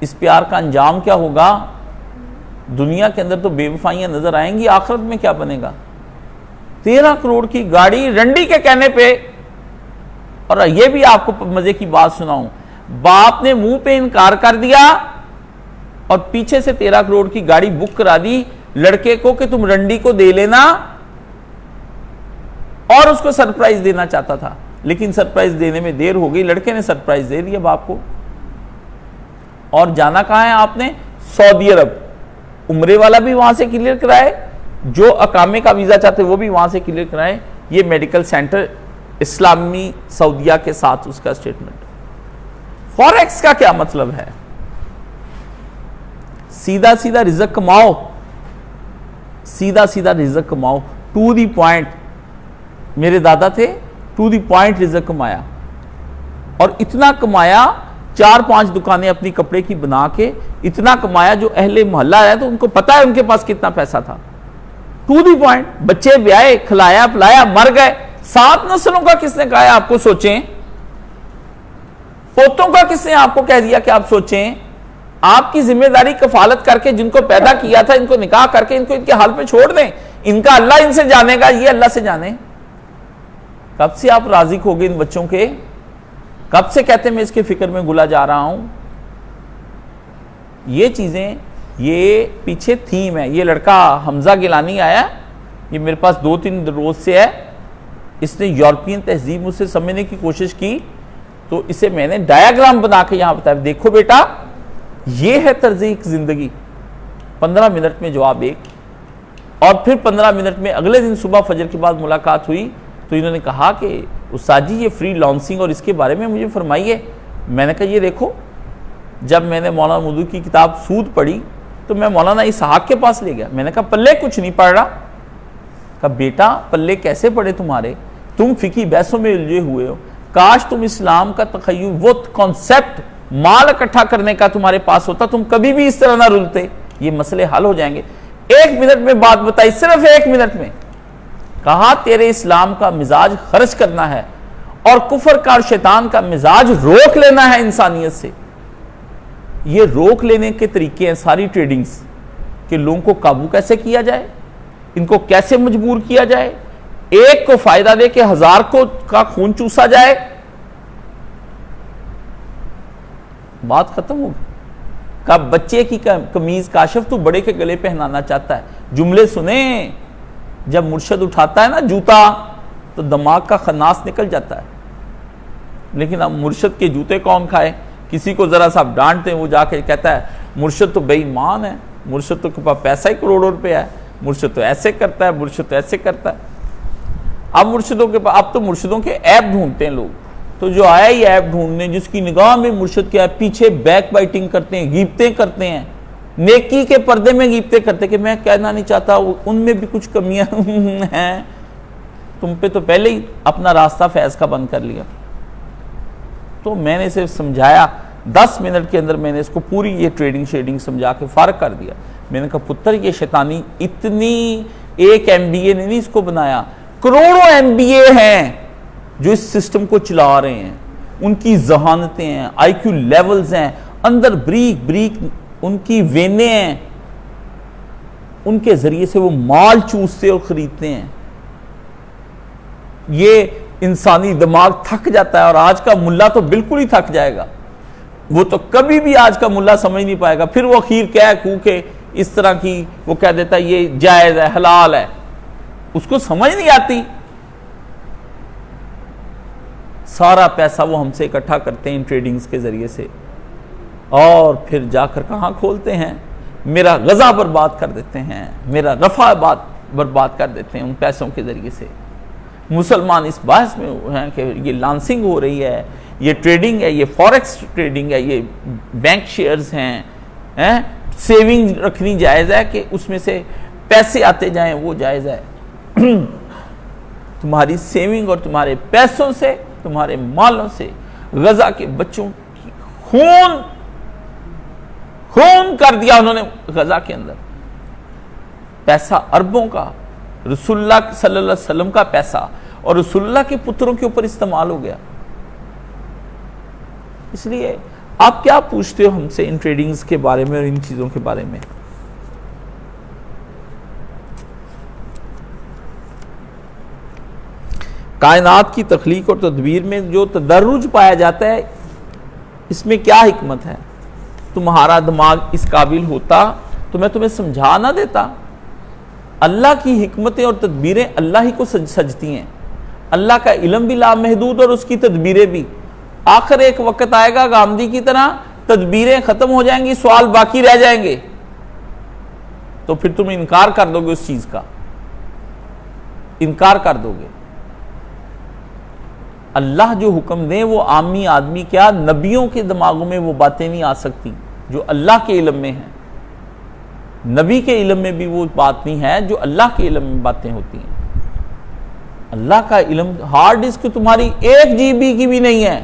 اس پیار کا انجام کیا ہوگا؟ دنیا کے اندر تو بے وفائیاں نظر آئیں گی، آخرت میں کیا بنے گا؟ 13 کروڑ کی گاڑی رنڈی کے کہنے پہ۔ اور یہ بھی آپ کو مزے کی بات سناؤں، باپ نے منہ پہ انکار کر دیا اور پیچھے سے 13 کروڑ کی گاڑی بک کرا دی لڑکے کو کہ تم رنڈی کو دے لینا، اور اس کو سرپرائز دینا چاہتا تھا، لیکن سرپرائز دینے میں دیر ہو گئی، لڑکے نے سرپرائز دے دیا باپ کو۔ اور جانا کہاں ہے آپ نے؟ سعودی عرب۔ عمرے والا بھی وہاں سے کلیئر کرائے، جو اقامے کا ویزا چاہتے وہ بھی وہاں سے کلیئر کرائے۔ یہ میڈیکل سینٹر اسلامی سعودیہ کے ساتھ اس کا اسٹیٹمنٹ۔ فوریکس کا کیا مطلب ہے؟ سیدھا سیدھا رزق کماؤ، سیدھا سیدھا رزق کماؤ، ٹو دی پوائنٹ۔ میرے دادا تھے، ٹو دی پوائنٹ رزق کمایا، اور اتنا کمایا 4-5 دکانیں اپنی کپڑے کی بنا کے اتنا کمایا جو اہل محلہ ہے تو ان کو پتا ہے ان کے پاس کتنا پیسہ تھا۔ ٹو دی پوائنٹ، بچے بیائے، کھلایا پلایا، مر گئے۔ 7 نسلوں کا کس نے کہا ہے آپ کو سوچیں؟ پوتوں کا کس نے آپ کو کہہ دیا کہ آپ سوچیں؟ آپ کی ذمہ داری کفالت کر کے جن کو پیدا کیا تھا ان کو نکاح کر کے ان کو ان کے حال پہ چھوڑ دیں، ان کا اللہ ان سے جانے گا، یہ اللہ سے جانے۔ کب سے آپ راضی ہو گئے ان بچوں کے؟ کب سے کہتے ہیں میں اس کے فکر میں گلا جا رہا ہوں؟ یہ چیزیں، یہ پیچھے تھیم ہے۔ یہ لڑکا حمزہ گیلانی آیا، یہ میرے پاس 2-3 روز سے ہے، اس نے یورپین تہذیب مجھ سے سمجھنے کی کوشش کی، تو اسے میں نے ڈایاگرام بنا کے یہاں بتایا، دیکھو بیٹا یہ ہے طرز ایک زندگی۔ 15 منٹ میں جواب ایک، اور پھر 15 منٹ میں اگلے دن صبح فجر کے بعد ملاقات ہوئی تو انہوں نے کہا کہ استاد جی یہ فری لانسنگ اور اس کے بارے میں مجھے فرمائیے۔ میں نے کہا یہ دیکھو، جب میں نے مولانا مودودی کی کتاب سود پڑھی تو میں مولانا اسحاق کے پاس لے گیا، میں نے کہا پلے کچھ نہیں پڑھ رہا۔ کہا بیٹا پلے کیسے پڑھے تمہارے، تم فقہی بحثوں میں الجھے ہوئے ہو، کاش تم اسلام کا تخیل، وہ کانسیپٹ مال اکٹھا کرنے کا تمہارے پاس ہوتا، تم کبھی بھی اس طرح نہ رلتے، یہ مسئلے حل ہو جائیں گے۔ 1 منٹ میں بات بتائی، صرف 1 منٹ میں۔ کہا تیرے اسلام کا مزاج خرچ کرنا ہے اور کفر کا اور شیطان کا مزاج روک لینا ہے انسانیت سے۔ یہ روک لینے کے طریقے ہیں ساری ٹریڈنگز، کہ لوگوں کو قابو کیسے کیا جائے، ان کو کیسے مجبور کیا جائے، ایک کو فائدہ دے کے 1000 کو کا خون چوسا جائے۔ بات ختم ہوگی۔ کہ بچے کی قمیض کاشف تو بڑے کے گلے پہنانا چاہتا ہے۔ جملے سنیں، جب مرشد اٹھاتا ہے نا جوتا تو دماغ کا خناس نکل جاتا ہے، لیکن اب مرشد کے جوتے کون کھائے؟ کسی کو ذرا سا ڈانٹتے ہیں وہ جا کے کہتا ہے مرشد تو بے ایمان ہے، مرشد تو کے پاس پیسہ ہی کروڑوں روپے ہے، مرشد تو ایسے کرتا ہے، مرشد تو ایسے کرتا ہے۔ اب مرشدوں کے پاس، اب تو مرشدوں کے عیب ڈھونڈتے ہیں لوگ، تو جو آیا ہی عیب ڈھونڈنے، جس کی نگاہ میں مرشد کیا ہے، پیچھے بیک بائٹنگ کرتے ہیں، غیبتیں کرتے ہیں، نیکی کے پردے میں غیبتیں کرتے کہ میں کہنا نہیں چاہتا ان میں بھی کچھ کمیاں ہیں، تم پہ تو پہلے ہی اپنا راستہ فیض کا بند کر لیا۔ تو میں نے اسے سمجھایا، 10 منٹ کے اندر میں نے اس کو پوری یہ ٹریڈنگ شیڈنگ سمجھا کے فارغ کر دیا۔ میں نے کہا پتر یہ شیطانی اتنی، ایک MBA نے نہیں اس کو بنایا، کروڑوں MBA ہیں جو اس سسٹم کو چلا رہے ہیں، ان کی ذہانتیں ہیں، IQ لیولز ہیں، اندر بریک بریک ان کی وینے ہیں، ان کے ذریعے سے وہ مال چوستے اور خریدتے ہیں۔ یہ انسانی دماغ تھک جاتا ہے، اور آج کا ملا تو بالکل ہی تھک جائے گا، وہ تو کبھی بھی آج کا ملا سمجھ نہیں پائے گا۔ پھر وہ اخیر کہہ کو کے اس طرح کی وہ کہہ دیتا ہے یہ جائز ہے، حلال ہے، اس کو سمجھ نہیں آتی۔ سارا پیسہ وہ ہم سے اکٹھا کرتے ہیں ان ٹریڈنگز کے ذریعے سے، اور پھر جا کر کہاں کھولتے ہیں، میرا غزہ برباد کر دیتے ہیں، میرا رفع برباد کر دیتے ہیں ان پیسوں کے ذریعے سے۔ مسلمان اس بحث میں ہیں کہ یہ لانسنگ ہو رہی ہے، یہ ٹریڈنگ ہے، یہ فوریکس ٹریڈنگ ہے، یہ بینک شیئرز ہیں، سیونگ رکھنی جائز ہے کہ اس میں سے پیسے آتے جائیں، وہ جائز ہے۔ تمہاری سیونگ اور تمہارے پیسوں سے، تمہارے مالوں سے غزہ کے بچوں کی خون کر دیا انہوں نے غزہ کے اندر۔ پیسہ اربوں کا، رسول اللہ صلی اللہ علیہ وسلم کا پیسہ اور رسول اللہ کے پتروں کے اوپر استعمال ہو گیا۔ اس لیے آپ کیا پوچھتے ہو ہم سے ان ٹریڈنگز کے بارے میں اور ان چیزوں کے بارے میں؟ کائنات کی تخلیق اور تدبیر میں جو تدرج پایا جاتا ہے، اس میں کیا حکمت ہے؟ تمہارا دماغ اس قابل ہوتا تو میں تمہیں سمجھا نہ دیتا۔ اللہ کی حکمتیں اور تدبیریں اللہ ہی کو سجتی ہیں، اللہ کا علم بھی لامحدود اور اس کی تدبیریں بھی۔ آخر ایک وقت آئے گا گاندھی کی طرح تدبیریں ختم ہو جائیں گی، سوال باقی رہ جائیں گے، تو پھر تم انکار کر دو گے، اس چیز کا انکار کر دو گے۔ اللہ جو حکم دے وہ عامی آدمی کیا نبیوں کے دماغوں میں وہ باتیں نہیں آ سکتی جو اللہ کے علم میں ہیں، نبی کے علم میں بھی وہ بات نہیں ہے جو اللہ کے علم میں باتیں ہوتی ہیں۔ اللہ کا علم، ہارڈ ڈسک تمہاری 1 GB کی بھی نہیں ہے،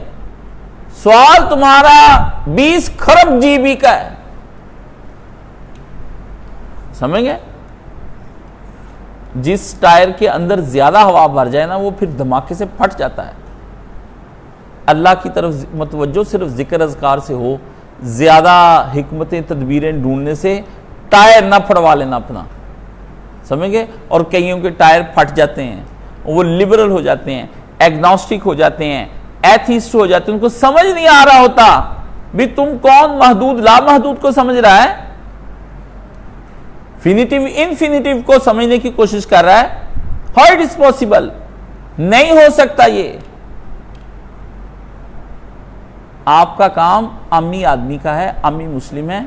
سوال تمہارا 20 خرب GB کا ہے، سمجھ گئے؟ جس ٹائر کے اندر زیادہ ہوا بھر جائے نا وہ پھر دھماکے سے پھٹ جاتا ہے۔ اللہ کی طرف متوجہ صرف ذکر اذکار سے ہو، زیادہ حکمتیں تدبیریں ڈھونڈنے سے ٹائر نہ پھڑوا لینا اپنا، سمجھ گئے؟ اور کئیوں کے ٹائر پھٹ جاتے ہیں، وہ لبرل ہو جاتے ہیں، ایگنوسٹک ہو جاتے ہیں، ایتھیسٹ ہو جاتے ہیں، ان کو سمجھ نہیں آ رہا ہوتا بھی تم کون محدود لامحدود کو سمجھ رہا ہے، فینیٹیو انفینیٹیو کو سمجھنے کی کوشش کر رہا ہے۔ ہاؤ اٹ از پاسبل، نہیں ہو سکتا یہ۔ آپ کا کام عامی آدمی کا ہے، عامی مسلم ہے،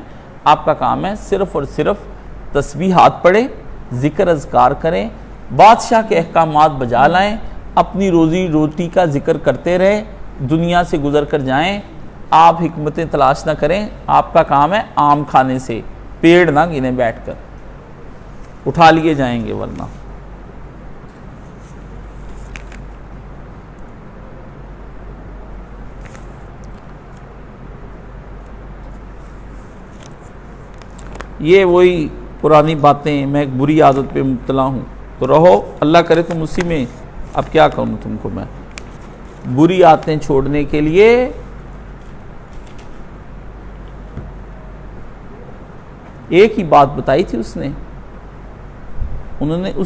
آپ کا کام ہے صرف اور صرف تسبیحات پڑھیں، ذکر اذکار کریں، بادشاہ کے احکامات بجا لائیں، اپنی روزی روٹی کا ذکر کرتے رہیں، دنیا سے گزر کر جائیں، آپ حکمتیں تلاش نہ کریں۔ آپ کا کام ہے آم کھانے سے، پیڑ نہ گنے بیٹھ کر، اٹھا لیے جائیں گے ورنہ۔ یہ وہی پرانی باتیں، میں ایک بری عادت پہ مبتلا ہوں تو رہو، اللہ کرے تم اسی میں، اب کیا کہوں تم کو میں، بری عادتیں چھوڑنے کے لیے ایک ہی بات بتائی تھی اس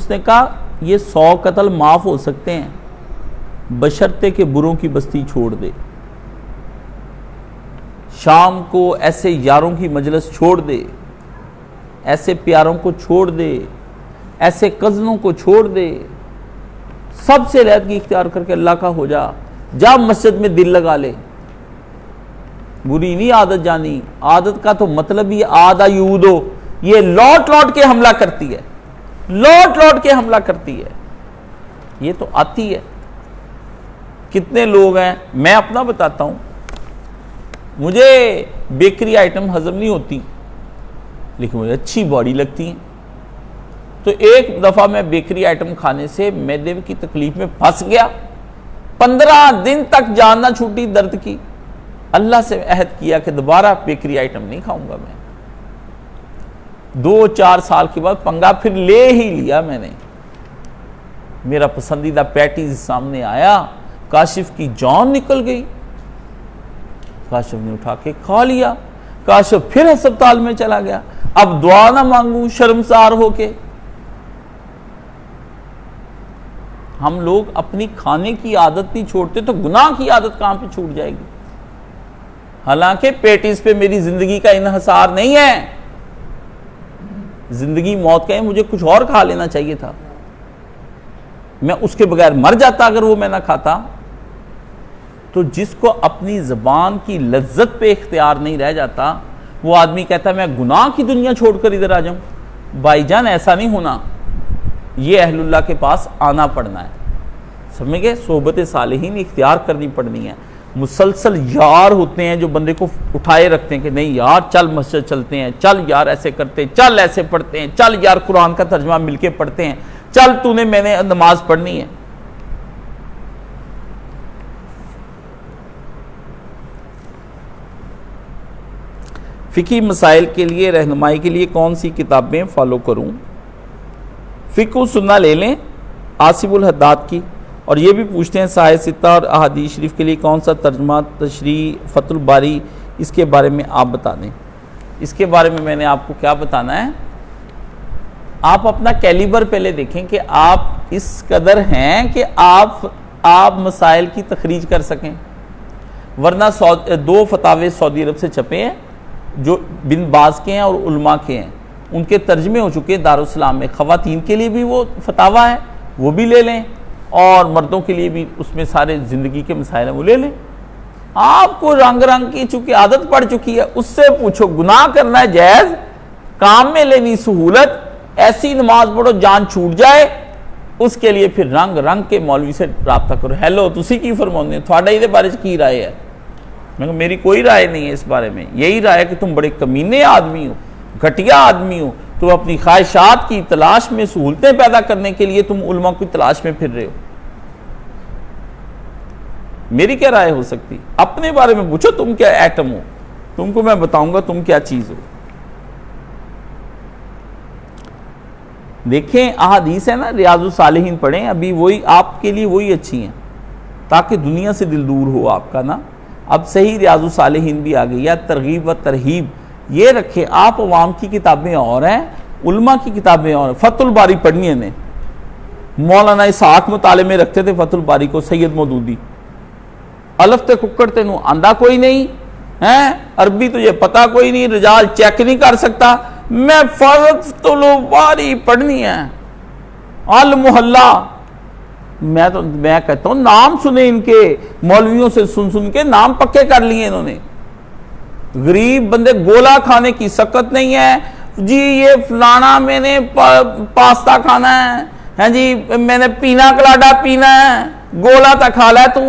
نے کہا یہ 100 قتل معاف ہو سکتے ہیں بشرطے کہ بروں کی بستی چھوڑ دے، شام کو ایسے یاروں کی مجلس چھوڑ دے، ایسے پیاروں کو چھوڑ دے، ایسے کزنوں کو چھوڑ دے، سب سے علیحدگی اختیار کر کے اللہ کا ہو جا مسجد میں دل لگا لے۔ بری نہیں عادت جانی، عادت کا تو مطلب ہی آدھا یودو، یہ لوٹ لوٹ کے حملہ کرتی ہے، لوٹ لوٹ کے حملہ کرتی ہے، یہ تو آتی ہے۔ کتنے لوگ ہیں، میں اپنا بتاتا ہوں، مجھے بیکری آئٹم ہضم نہیں ہوتی لیکن مجھے اچھی باڈی لگتی ہیں، تو ایک دفعہ میں بیکری آئٹم کھانے سے معدے کی تکلیف میں پھنس گیا، 15 دن تک جان نہ چھوٹی درد کی، اللہ سے عہد کیا کہ دوبارہ بیکری آئٹم نہیں کھاؤں گا میں۔ 2-4 سال کے بعد پنگا پھر لے ہی لیا میں نے، میرا پسندیدہ پیٹیز سامنے آیا، کاشف کی جان نکل گئی، کاشف نے اٹھا کے کھا لیا، کاشف پھر ہسپتال میں چلا گیا، اب دعا نہ مانگوں شرمسار ہو کے۔ ہم لوگ اپنی کھانے کی عادت نہیں چھوڑتے تو گناہ کی عادت کہاں پہ چھوٹ جائے گی؟ حالانکہ پیٹیز پہ میری زندگی کا انحصار نہیں ہے، زندگی موت کا ہے، مجھے کچھ اور کھا لینا چاہیے تھا، میں اس کے بغیر مر جاتا اگر وہ میں نہ کھاتا۔ تو جس کو اپنی زبان کی لذت پہ اختیار نہیں رہ جاتا، وہ آدمی کہتا ہے میں گناہ کی دنیا چھوڑ کر ادھر آ جاؤں۔ بھائی جان ایسا نہیں ہونا، یہ اہل اللہ کے پاس آنا پڑنا ہے، سمجھ گئے؟ صحبت صالحین اختیار کرنی پڑنی ہے۔ مسلسل یار ہوتے ہیں جو بندے کو اٹھائے رکھتے ہیں کہ نہیں یار چل مسجد چلتے ہیں، چل یار ایسے کرتے ہیں، چل ایسے پڑھتے ہیں، چل یار قرآن کا ترجمہ مل کے پڑھتے ہیں، چل تو نے میں نے نماز پڑھنی ہے۔ فقہی مسائل کے لیے رہنمائی کے لیے کون سی کتابیں فالو کروں؟ فقہ سننا لے لیں آصف الحداد کی، اور یہ بھی پوچھتے ہیں صحیح ستہ اور احادیث شریف کے لیے کون سا ترجمہ تشریح فتح الباری، اس کے بارے میں آپ بتا دیں۔ اس کے بارے میں نے آپ کو کیا بتانا ہے، آپ اپنا کیلیبر پہلے دیکھیں کہ آپ اس قدر ہیں کہ آپ مسائل کی تخریج کر سکیں، ورنہ 2 فتاوے سعودی عرب سے چھپے ہیں، جو بن باز کے ہیں اور علماء کے ہیں، ان کے ترجمے ہو چکے ہیں دارالسلام میں، خواتین کے لیے بھی وہ فتاویٰ ہے وہ بھی لے لیں، اور مردوں کے لیے بھی اس میں سارے زندگی کے مسائل ہیں وہ لے لیں۔ آپ کو رنگ رنگ کی چونکہ عادت پڑ چکی ہے، اس سے پوچھو گناہ کرنا ہے جائز، کام میں لینی سہولت، ایسی نماز پڑھو جان چھوٹ جائے، اس کے لیے پھر رنگ رنگ کے مولوی سے رابطہ کرو۔ ہیلو تسی کی فرماؤں تھوڑا یہ بارے کی رائے ہے؟ میں کہا میری کوئی رائے نہیں ہے اس بارے میں، یہی رائے ہے کہ تم بڑے کمینے آدمی ہو، گھٹیا آدمی ہو، تو اپنی خواہشات کی تلاش میں سہولتیں پیدا کرنے کے لیے تم علماء کی تلاش میں پھر رہے ہو۔ میری کیا رائے ہو سکتی؟ اپنے بارے میں پوچھو تم کیا ایٹم ہو، تم کو میں بتاؤں گا تم کیا چیز ہو۔ دیکھیں احادیث ہے نا، ریاض الصالحین پڑھیں، ابھی وہی آپ کے لیے وہی اچھی ہیں تاکہ دنیا سے دل دور ہو آپ کا نا۔ اب صحیح ریاض الصالحین بھی آ گئی، یا ترغیب و ترہیب یہ رکھے آپ، عوام کی کتابیں اور ہیں، علماء کی کتابیں اور ہیں۔ فتح الباری پڑھنی ہے نے، مولانا اسحاق مطالعے میں رکھتے تھے فتح الباری کو، سید مودودی، الف تے ککڑ تے نو آندہ کوئی نہیں ہے، عربی تجھے پتا کوئی نہیں، رجال چیک نہیں کر سکتا، میں فتح الباری پڑھنی ہے، المحلہ۔ میں کہتا ہوں نام سنے ان کے، مولویوں سے سن کے نام پکے کر لیے انہوں نے۔ غریب بندے گولا کھانے کی سکت نہیں ہے، جی یہ فلانا میں نے پاستا کھانا ہے جی میں نے پینا کلاڈا پینا ہے، گولا تا کھا لے تو۔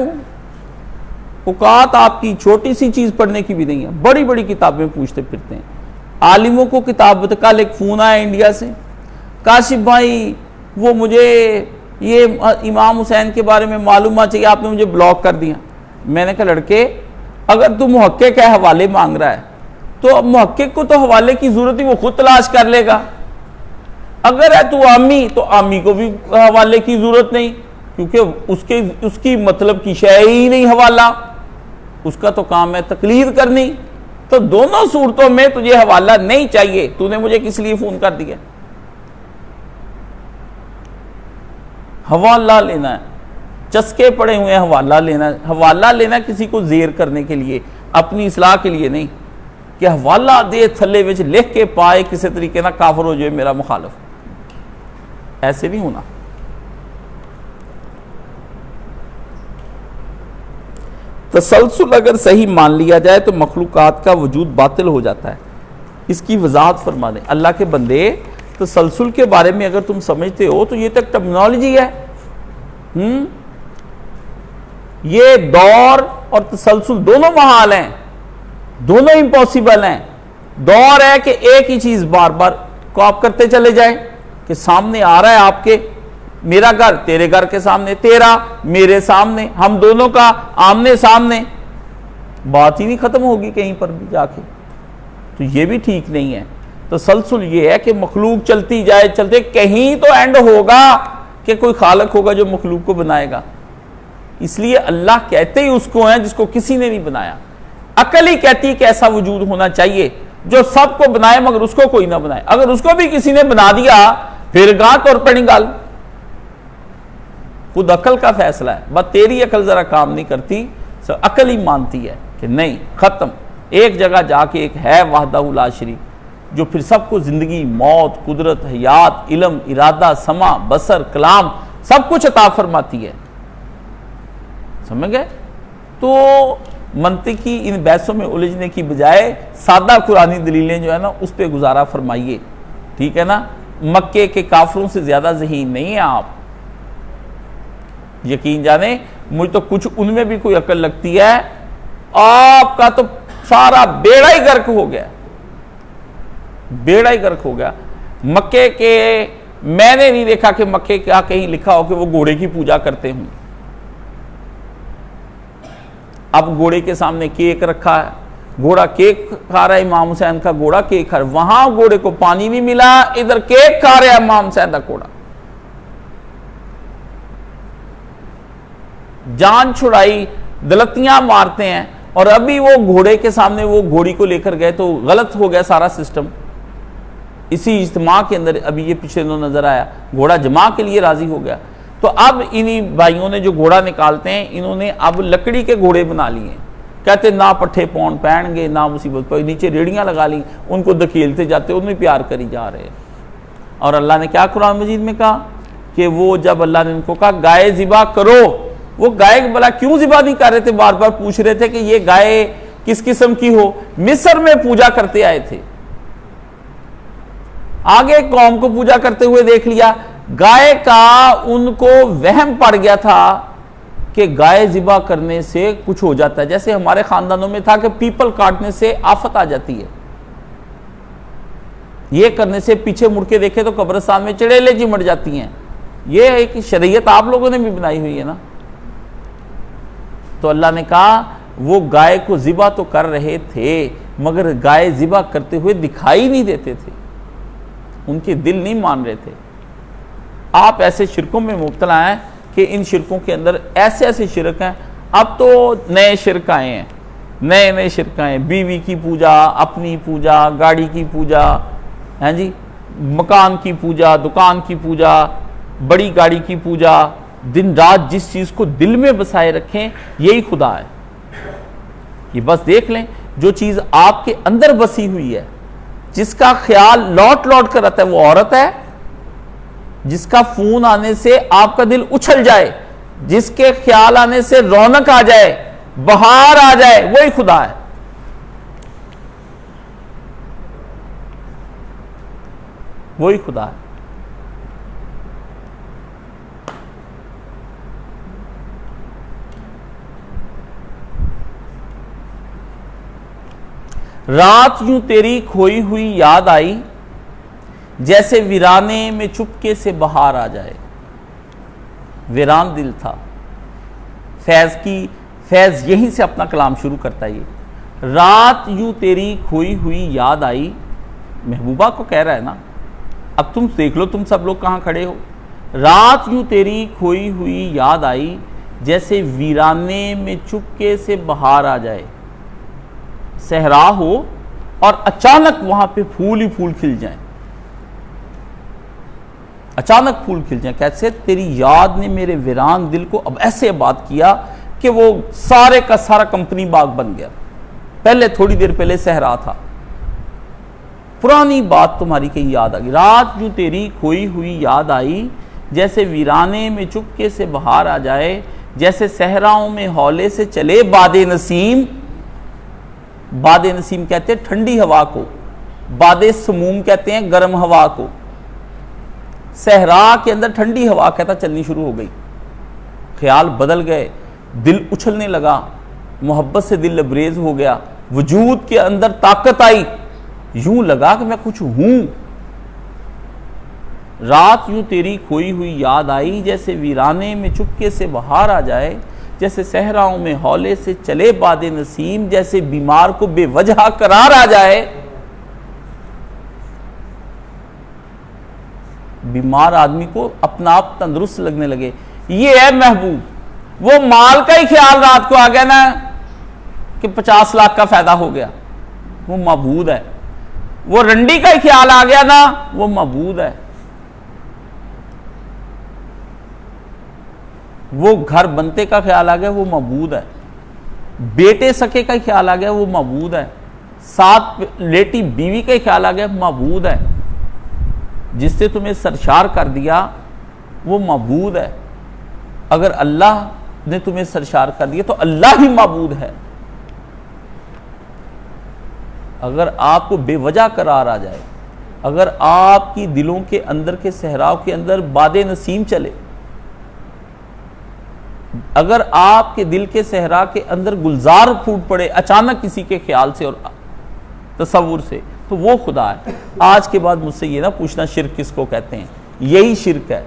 اوقات آپ کی چھوٹی سی چیز پڑھنے کی بھی نہیں ہے، بڑی بڑی کتابیں پوچھتے پھرتے ہیں۔ عالموں کو کتاب، کل ایک فون آیا انڈیا سے، کاشف بھائی وہ مجھے یہ امام حسین کے بارے میں معلومات چاہیے، آپ نے مجھے بلاک کر دیا۔ میں نے کہا لڑکے اگر تو محقق ہے حوالے مانگ رہا ہے تو محقق کو تو حوالے کی ضرورت ہی وہ خود تلاش کر لے گا، اگر ہے تو عامی تو عامی کو بھی حوالے کی ضرورت نہیں، کیونکہ اس کی مطلب کی شے ہی نہیں حوالہ، اس کا تو کام ہے تقلید کرنی۔ تو دونوں صورتوں میں تجھے حوالہ نہیں چاہیے، تو نے مجھے کس لیے فون کر دیا؟ حوالہ لینا ہے، چسکے پڑے ہوئے حوالہ لینا ہے، حوالہ لینا کسی کو زیر کرنے کے لیے، اپنی اصلاح کے لیے نہیں، کہ حوالہ دے تھلے وچ لکھ کے پائے کسی طریقے نہ کافر ہو جائے میرا مخالف، ایسے نہیں ہونا۔ تسلسل اگر صحیح مان لیا جائے تو مخلوقات کا وجود باطل ہو جاتا ہے، اس کی وضاحت فرما دیں۔ اللہ کے بندے تسلسل کے بارے میں اگر تم سمجھتے ہو تو یہ تک ٹرمینالوجی ہے، یہ دور اور تسلسل دونوں محال ہیں، دونوں امپاسبل ہیں۔ دور ہے کہ ایک ہی چیز بار بار کو آپ کرتے چلے جائیں، کہ سامنے آ رہا ہے آپ کے، میرا گھر تیرے گھر کے سامنے، تیرا میرے سامنے، ہم دونوں کا آمنے سامنے، بات ہی نہیں ختم ہوگی کہیں پر بھی جا کے، تو یہ بھی ٹھیک نہیں ہے۔ تسلسل یہ ہے کہ مخلوق چلتی جائے، چلتے کہیں تو اینڈ ہوگا کہ کوئی خالق ہوگا جو مخلوق کو بنائے گا، اس لیے اللہ کہتے ہی اس کو ہیں جس کو کسی نے نہیں بنایا۔ عقل ہی کہتی ہے کہ ایسا وجود ہونا چاہیے جو سب کو بنائے مگر اس کو کوئی نہ بنائے، اگر اس کو بھی کسی نے بنا دیا پھر گاں طور پر نہیں گال، خود عقل کا فیصلہ ہے، بس تیری عقل ذرا کام نہیں کرتی، عقل ہی مانتی ہے کہ نہیں ختم، ایک جگہ جا کے ایک ہے وحدہ لا شریک جو پھر سب کو زندگی، موت، قدرت، حیات، علم، ارادہ، سمع، بصر، کلام سب کچھ عطا فرماتی ہے، سمجھ گئے؟ تو منطقی ان بحثوں میں الجھنے کی بجائے سادہ قرآنی دلیلیں جو ہے نا اس پہ گزارا فرمائیے، ٹھیک ہے نا؟ مکے کے کافروں سے زیادہ ذہین نہیں ہیں آپ، یقین جانے مجھ تو کچھ ان میں بھی کوئی عقل لگتی ہے، آپ کا تو سارا بیڑا ہی غرق ہو گیا، بیڑا ہی غرق ہو گیا۔ مکے کے میں نے نہیں دیکھا کہ مکے کا کہیں لکھا ہو کہ وہ گھوڑے کی پوجا کرتے ہوں، اب گھوڑے کے سامنے کیک رکھا ہے، گھوڑا کیک کھا رہا ہے، امام حسین کا گھوڑا کیک کھا رہا ہے، وہاں گھوڑے کو پانی نہیں ملا، ادھر کیک کھا رہا ہے امام حسین کا گھوڑا، جان چھڑائی، دلتیاں مارتے ہیں، اور ابھی وہ گھوڑے کے سامنے وہ گھوڑی کو لے کر گئے تو غلط ہو گیا سارا سسٹم۔ اسی اجتماع کے اندر ابھی یہ پیچھے نظر آیا، گھوڑا جماع کے لیے راضی ہو گیا، تو اب انہی بھائیوں نے جو گھوڑا نکالتے ہیں انہوں نے اب لکڑی کے گھوڑے بنا لیے ہیں، کہتے نہ پٹھے پون پہن گے نہ مصیبت پہ، نیچے ریڑیاں لگا لیں، ان کو دھکیلتے جاتے، ان میں پیار کری جا رہے ہیں۔ اور اللہ نے کیا قرآن مجید میں کہا کہ وہ جب اللہ نے ان کو کہا گائے ذبح کرو، وہ گائے بلا کیوں ذبح نہیں کر رہے تھے؟ بار بار پوچھ رہے تھے کہ یہ گائے کس قسم کی ہو؟ مصر میں پوجا کرتے آئے تھے، آگے قوم کو پوجا کرتے ہوئے دیکھ لیا، گائے کا ان کو وہم پڑ گیا تھا کہ گائے ذبح کرنے سے کچھ ہو جاتا ہے، جیسے ہمارے خاندانوں میں تھا کہ پیپل کاٹنے سے آفت آ جاتی ہے، یہ کرنے سے پیچھے مڑ کے دیکھے تو قبرستان میں چڑیلیں جی مر جاتی ہیں، یہ ایک شریعت آپ لوگوں نے بھی بنائی ہوئی ہے نا۔ تو اللہ نے کہا وہ گائے کو ذبح تو کر رہے تھے مگر گائے ذبح کرتے ہوئے دکھائی نہیں دیتے تھے، ان کے دل نہیں مان رہے تھے۔ آپ ایسے شرکوں میں مبتلا ہیں کہ ان شرکوں کے اندر ایسے ایسے شرک ہیں، اب تو نئے شرک آئے ہیں، نئے شرک آئے ہیں، بیوی کی پوجا، اپنی پوجا، گاڑی کی پوجا، ہیں جی، مکان کی پوجا، دکان کی پوجا، بڑی گاڑی کی پوجا، دن رات جس چیز کو دل میں بسائے رکھیں یہی خدا ہے۔ یہ بس دیکھ لیں جو چیز آپ کے اندر بسی ہوئی ہے، جس کا خیال لوٹ لوٹ کر آتا ہے وہ عورت ہے، جس کا فون آنے سے آپ کا دل اچھل جائے، جس کے خیال آنے سے رونق آ جائے، بہار آ جائے، وہی خدا ہے۔ وہی خدا ہے۔ رات یوں تیری کھوئی ہوئی یاد آئی جیسے ویرانے میں چپکے سے بہار آ جائے۔ ویران دل تھا، فیض یہیں سے اپنا کلام شروع کرتا ہے۔ یہ رات یوں تیری کھوئی ہوئی یاد آئی، محبوبہ کو کہہ رہا ہے نا، اب تم دیکھ لو تم سب لوگ کہاں کھڑے ہو۔ رات یوں تیری کھوئی ہوئی یاد آئی جیسے ویرانے میں چپکے سے بہار آ جائے، صحرا ہو اور اچانک وہاں پہ پھول ہی پھول کھل جائیں، اچانک پھول کھل جائیں۔ کیسے؟ تیری یاد نے میرے ویران دل کو اب ایسے آباد کیا کہ وہ سارے کا سارا کمپنی باغ بن گیا۔ پہلے تھوڑی دیر پہلے صحرا تھا، پرانی بات تمہاری کہیں یاد آ گئی۔ رات جو تیری کھوئی ہوئی یاد آئی جیسے ویرانے میں چپکے سے بہار آ جائے، جیسے صحراؤں میں ہولے سے چلے باد نسیم۔ باد نسیم کہتے ہیں ٹھنڈی ہوا کو، باد سموم کہتے ہیں گرم ہوا کو۔ صحرا کے اندر ٹھنڈی ہوا کہتا چلنی شروع ہو گئی، خیال بدل گئے، دل اچھلنے لگا، محبت سے دل لبریز ہو گیا، وجود کے اندر طاقت آئی، یوں لگا کہ میں کچھ ہوں۔ رات یوں تیری کھوئی ہوئی یاد آئی جیسے ویرانے میں چپکے سے بہار آ جائے، جیسے صحراؤں میں ہولے سے چلے باد نسیم، جیسے بیمار کو بے وجہ قرار آ جائے۔ بیمار آدمی کو اپنا آپ تندرست لگنے لگے، یہ ہے محبوب۔ وہ مال کا ہی خیال رات کو آ گیا نا کہ 50 لاکھ کا فائدہ ہو گیا، وہ معبود ہے۔ وہ رنڈی کا ہی خیال آ گیا نا، وہ معبود ہے۔ وہ گھر بنتے کا خیال آ گیا، وہ معبود ہے۔ بیٹے سکے کا ہی خیال آ گیا، وہ معبود ہے۔ ساتھ لیٹی بیوی کا ہی خیال آ گیا، معبود ہے۔ جس سے تمہیں سرشار کر دیا وہ معبود ہے۔ اگر اللہ نے تمہیں سرشار کر دیا تو اللہ ہی معبود ہے۔ اگر آپ کو بے وجہ قرار آ جائے، اگر آپ کی دلوں کے اندر کے صحراؤں کے اندر باد نسیم چلے، اگر آپ کے دل کے صحرا کے اندر گلزار پھوٹ پڑے اچانک کسی کے خیال سے اور تصور سے، تو وہ خدا ہے۔ آج کے بعد مجھ سے یہ نہ پوچھنا شرک کس کو کہتے ہیں، یہی شرک ہے۔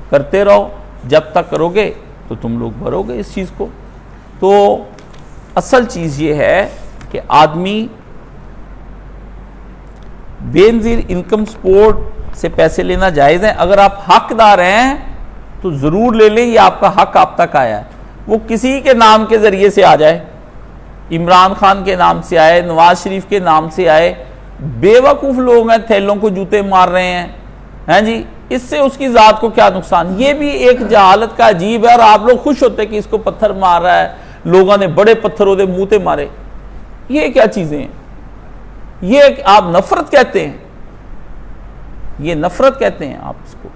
کرتے رہو، جب تک کرو گے تو تم لوگ بھرو گے اس چیز کو۔ تو اصل چیز یہ ہے کہ آدمی بے نظیر انکم سپورٹ سے پیسے لینا جائز ہے، اگر آپ حقدار ہیں تو ضرور لے لیں، یہ آپ کا حق آپ تک آیا ہے۔ وہ کسی کے نام کے ذریعے سے آ جائے، عمران خان کے نام سے آئے، نواز شریف کے نام سے آئے، بے وقوف لوگ ہیں، تھیلوں کو جوتے مار رہے ہیں جی، اس سے اس کی ذات کو کیا نقصان؟ یہ بھی ایک جہالت کا عجیب ہے، اور آپ لوگ خوش ہوتے کہ اس کو پتھر مار رہا ہے، لوگوں نے بڑے پتھروں دے منہ تے مارے. یہ کیا چیزیں ہیں؟ یہ آپ نفرت کہتے ہیں، یہ نفرت کہتے ہیں آپ اس کو.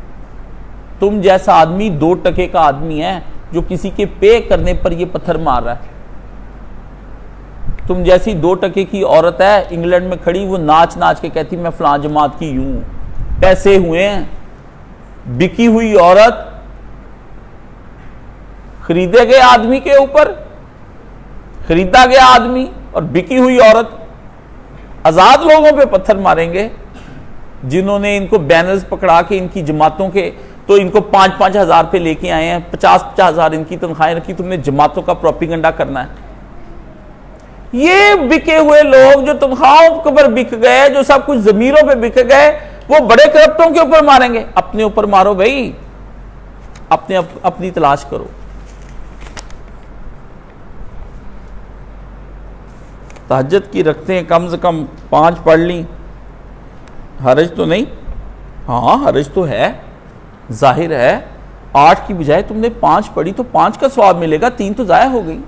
تم جیسا آدمی 2 ٹکے کا آدمی ہے جو کسی کے پے کرنے پر یہ پتھر مار رہا ہے. تم جیسی 2 ٹکے کی عورت ہے انگلینڈ میں کھڑی، وہ ناچ ناچ کے کہتی میں فلاں جماعت کی ہوں. پیسے ہوئے ہیں، بکی ہوئی عورت خریدے گئے آدمی کے اوپر، خریدا گیا آدمی اور بکی ہوئی عورت. آزاد لوگوں پہ پتھر ماریں گے جنہوں نے ان کو بینرز پکڑا کے ان کی جماعتوں کے، تو ان کو 5-5 ہزار پہ لے کے آئے ہیں، 50-50 ہزار ان کی تنخواہیں رکھی. تم نے جماعتوں کا پروپیگنڈا کرنا ہے. یہ بکے ہوئے لوگ جو تنخواہوں کے اوپر بک گئے، جو سب کچھ ضمیروں پہ بک گئے، وہ بڑے کرپٹوں کے اوپر ماریں گے. اپنے اوپر مارو بھائی، اپنی تلاش کرو. تہجد کی رکھتے ہیں کم سے کم 5 پڑھ لیں، حرج تو نہیں؟ ہاں حرج تو ہے، ظاہر ہے. 8 کی بجائے تم نے 5 پڑھی تو 5 کا ثواب ملے گا، 3 تو ضائع ہو گئی.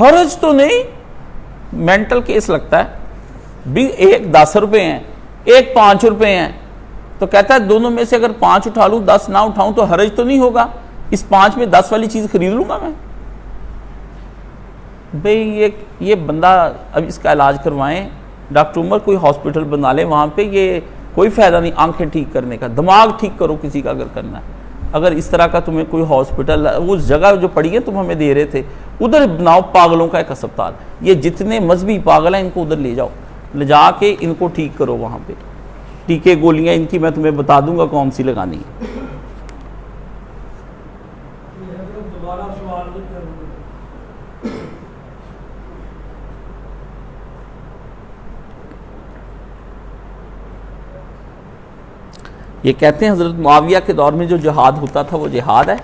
حرج تو نہیں. مینٹل کیس لگتا ہے بھی. ایک 10 روپے ہیں، ایک 5 روپے ہیں، تو کہتا ہے دونوں میں سے اگر 5 اٹھا لوں 10 نہ اٹھاؤں تو حرج تو نہیں ہوگا. اس 5 میں 10 والی چیز خرید لوں گا میں. بھئی یہ بندہ اب اس کا علاج کروائیں. ڈاکٹر عمر کوئی ہاسپٹل بنا لیں وہاں پہ. یہ کوئی فائدہ نہیں آنکھیں ٹھیک کرنے کا. دماغ ٹھیک کرو کسی کا اگر کرنا ہے. اگر اس طرح کا تمہیں کوئی ہاسپٹل، اس جگہ جو پڑی ہے تم ہمیں دے رہے تھے، ادھر بناؤ پاگلوں کا ایک ہسپتال. یہ جتنے مذہبی پاگل ہیں ان کو ادھر لے جاؤ، لے جا کے ان کو ٹھیک کرو وہاں پہ. ٹیکے گولیاں ان کی میں تمہیں بتا دوں گا کون سی لگانی ہے. یہ کہتے ہیں حضرت معاویہ کے دور میں جو جہاد ہوتا تھا وہ جہاد ہے.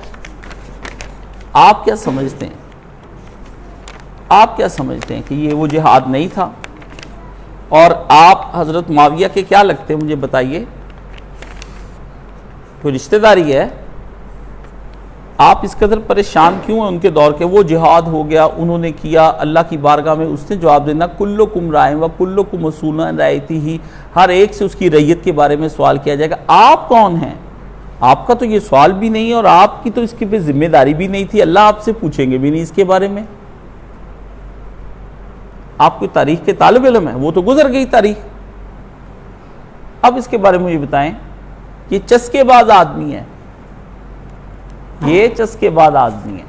آپ کیا سمجھتے ہیں؟ آپ کیا سمجھتے ہیں کہ یہ وہ جہاد نہیں تھا؟ اور آپ حضرت معاویہ کے کیا لگتے ہیں مجھے بتائیے؟ کوئی رشتہ داری ہے؟ آپ اس قدر پریشان کیوں ہیں ان کے دور کے؟ وہ جہاد ہو گیا، انہوں نے کیا، اللہ کی بارگاہ میں اس نے جواب دینا کلکم رائع و کلکم مسئول عن رعیتہ، ہر ایک سے اس کی رعیت کے بارے میں سوال کیا جائے گا. آپ کون ہیں؟ آپ کا تو یہ سوال بھی نہیں ہے اور آپ کی تو اس کے پہ ذمہ داری بھی نہیں تھی. اللہ آپ سے پوچھیں گے بھی نہیں اس کے بارے میں. آپ کوئی تاریخ کے طالب علم ہیں؟ وہ تو گزر گئی تاریخ. اب اس کے بارے میں مجھے بتائیں. یہ چسکے باز آدمی ہے، یہ چسکے باز آدمی ہے،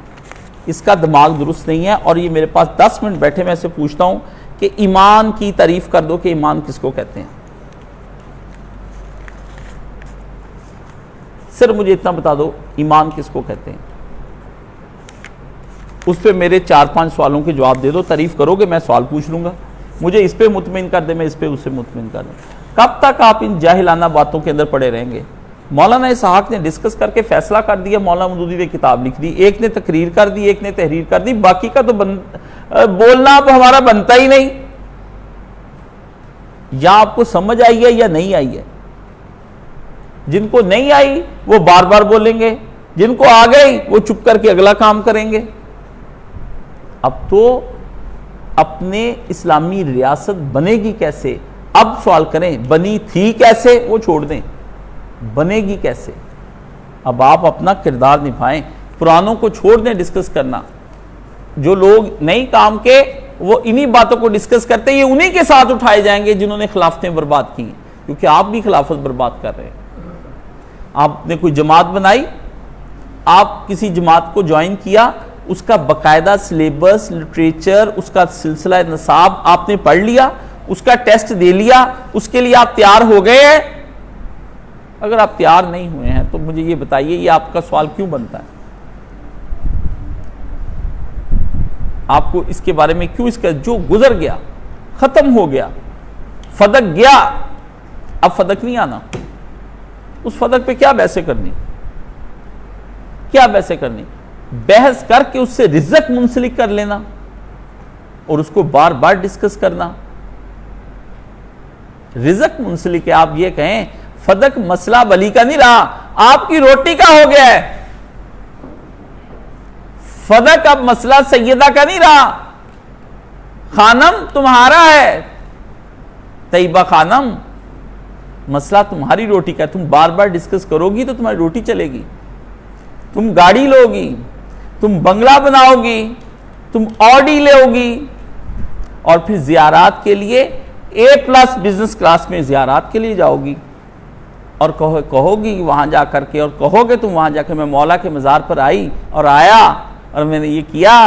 اس کا دماغ درست نہیں ہے. اور یہ میرے پاس 10 منٹ بیٹھے، میں اسے پوچھتا ہوں کہ ایمان کی تعریف کر دو کہ ایمان کس کو کہتے ہیں. صرف مجھے اتنا بتا دو ایمان کس کو کہتے ہیں. اس پہ میرے 4-5 سوالوں کے جواب دے دو. تعریف کرو گے میں سوال پوچھ لوں گا. مجھے اس پہ مطمئن کر دے، میں اس پہ اس سے مطمئن کر دوں. کب تک آپ ان جاہلانہ باتوں کے اندر پڑے رہیں گے؟ مولانا اسحاق نے ڈسکس کر کے فیصلہ کر دیا، مولانا مودودی نے کتاب لکھ دی، ایک نے تقریر کر دی، ایک نے تحریر کر دی. باقی کا تو بولنا اب ہمارا بنتا ہی نہیں. یا آپ کو سمجھ آئی ہے یا نہیں آئی ہے. جن کو نہیں آئی وہ بار بار بولیں گے، جن کو آ گئی وہ چپ کر کے اگلا کام کریں گے. اب تو اپنے اسلامی ریاست بنے گی کیسے؟ اب سوال کریں بنی تھی کیسے، وہ چھوڑ دیں، بنے گی کیسے؟ اب آپ اپنا کردار نبھائیں. پرانوں کو چھوڑ دیں ڈسکس کرنا. جو لوگ نہیں کام کے وہ انہی باتوں کو ڈسکس کرتے، یہ انہی کے ساتھ اٹھائے جائیں گے جنہوں نے خلافتیں برباد کی، کیونکہ آپ بھی خلافت برباد کر رہے ہیں. آپ نے کوئی جماعت بنائی، آپ کسی جماعت کو جوائن کیا، اس کا باقاعدہ سلیبس، لٹریچر، اس کا سلسلہ نصاب آپ نے پڑھ لیا، اس کا ٹیسٹ دے لیا، اس کے لیے آپ تیار ہو گئے ہیں. اگر آپ تیار نہیں ہوئے ہیں تو مجھے یہ بتائیے یہ آپ کا سوال کیوں بنتا ہے؟ آپ کو اس کے بارے میں کیوں، اس کا جو گزر گیا ختم ہو گیا، فدق گیا، اب فدق نہیں آنا. اس فدق پہ کیا بحثیں کرنی؟ کیا بحثیں کرنی؟ بحث کر کے اس سے رزق منسلک کر لینا اور اس کو بار بار ڈسکس کرنا. رزق منسلک ہے. آپ یہ کہیں فدق مسئلہ بلی کا نہیں رہا، آپ کی روٹی کا ہو گیا ہے. فدق اب مسئلہ سیدہ کا نہیں رہا، خانم تمہارا ہے، طیبہ خانم مسئلہ تمہاری روٹی کا ہے، تم بار بار ڈسکس کرو گی تو تمہاری روٹی چلے گی، تم گاڑی لو گی، تم بنگلہ بناؤ گی، تم آڈی لے ہوگی، اور پھر زیارات کے لیے A+ بزنس کلاس میں زیارات کے لیے جاؤ گی، اور کہو گی وہاں جا کر کے، اور کہو گے تم وہاں جا کے میں مولا کے مزار پر آئی اور آیا اور میں نے یہ کیا،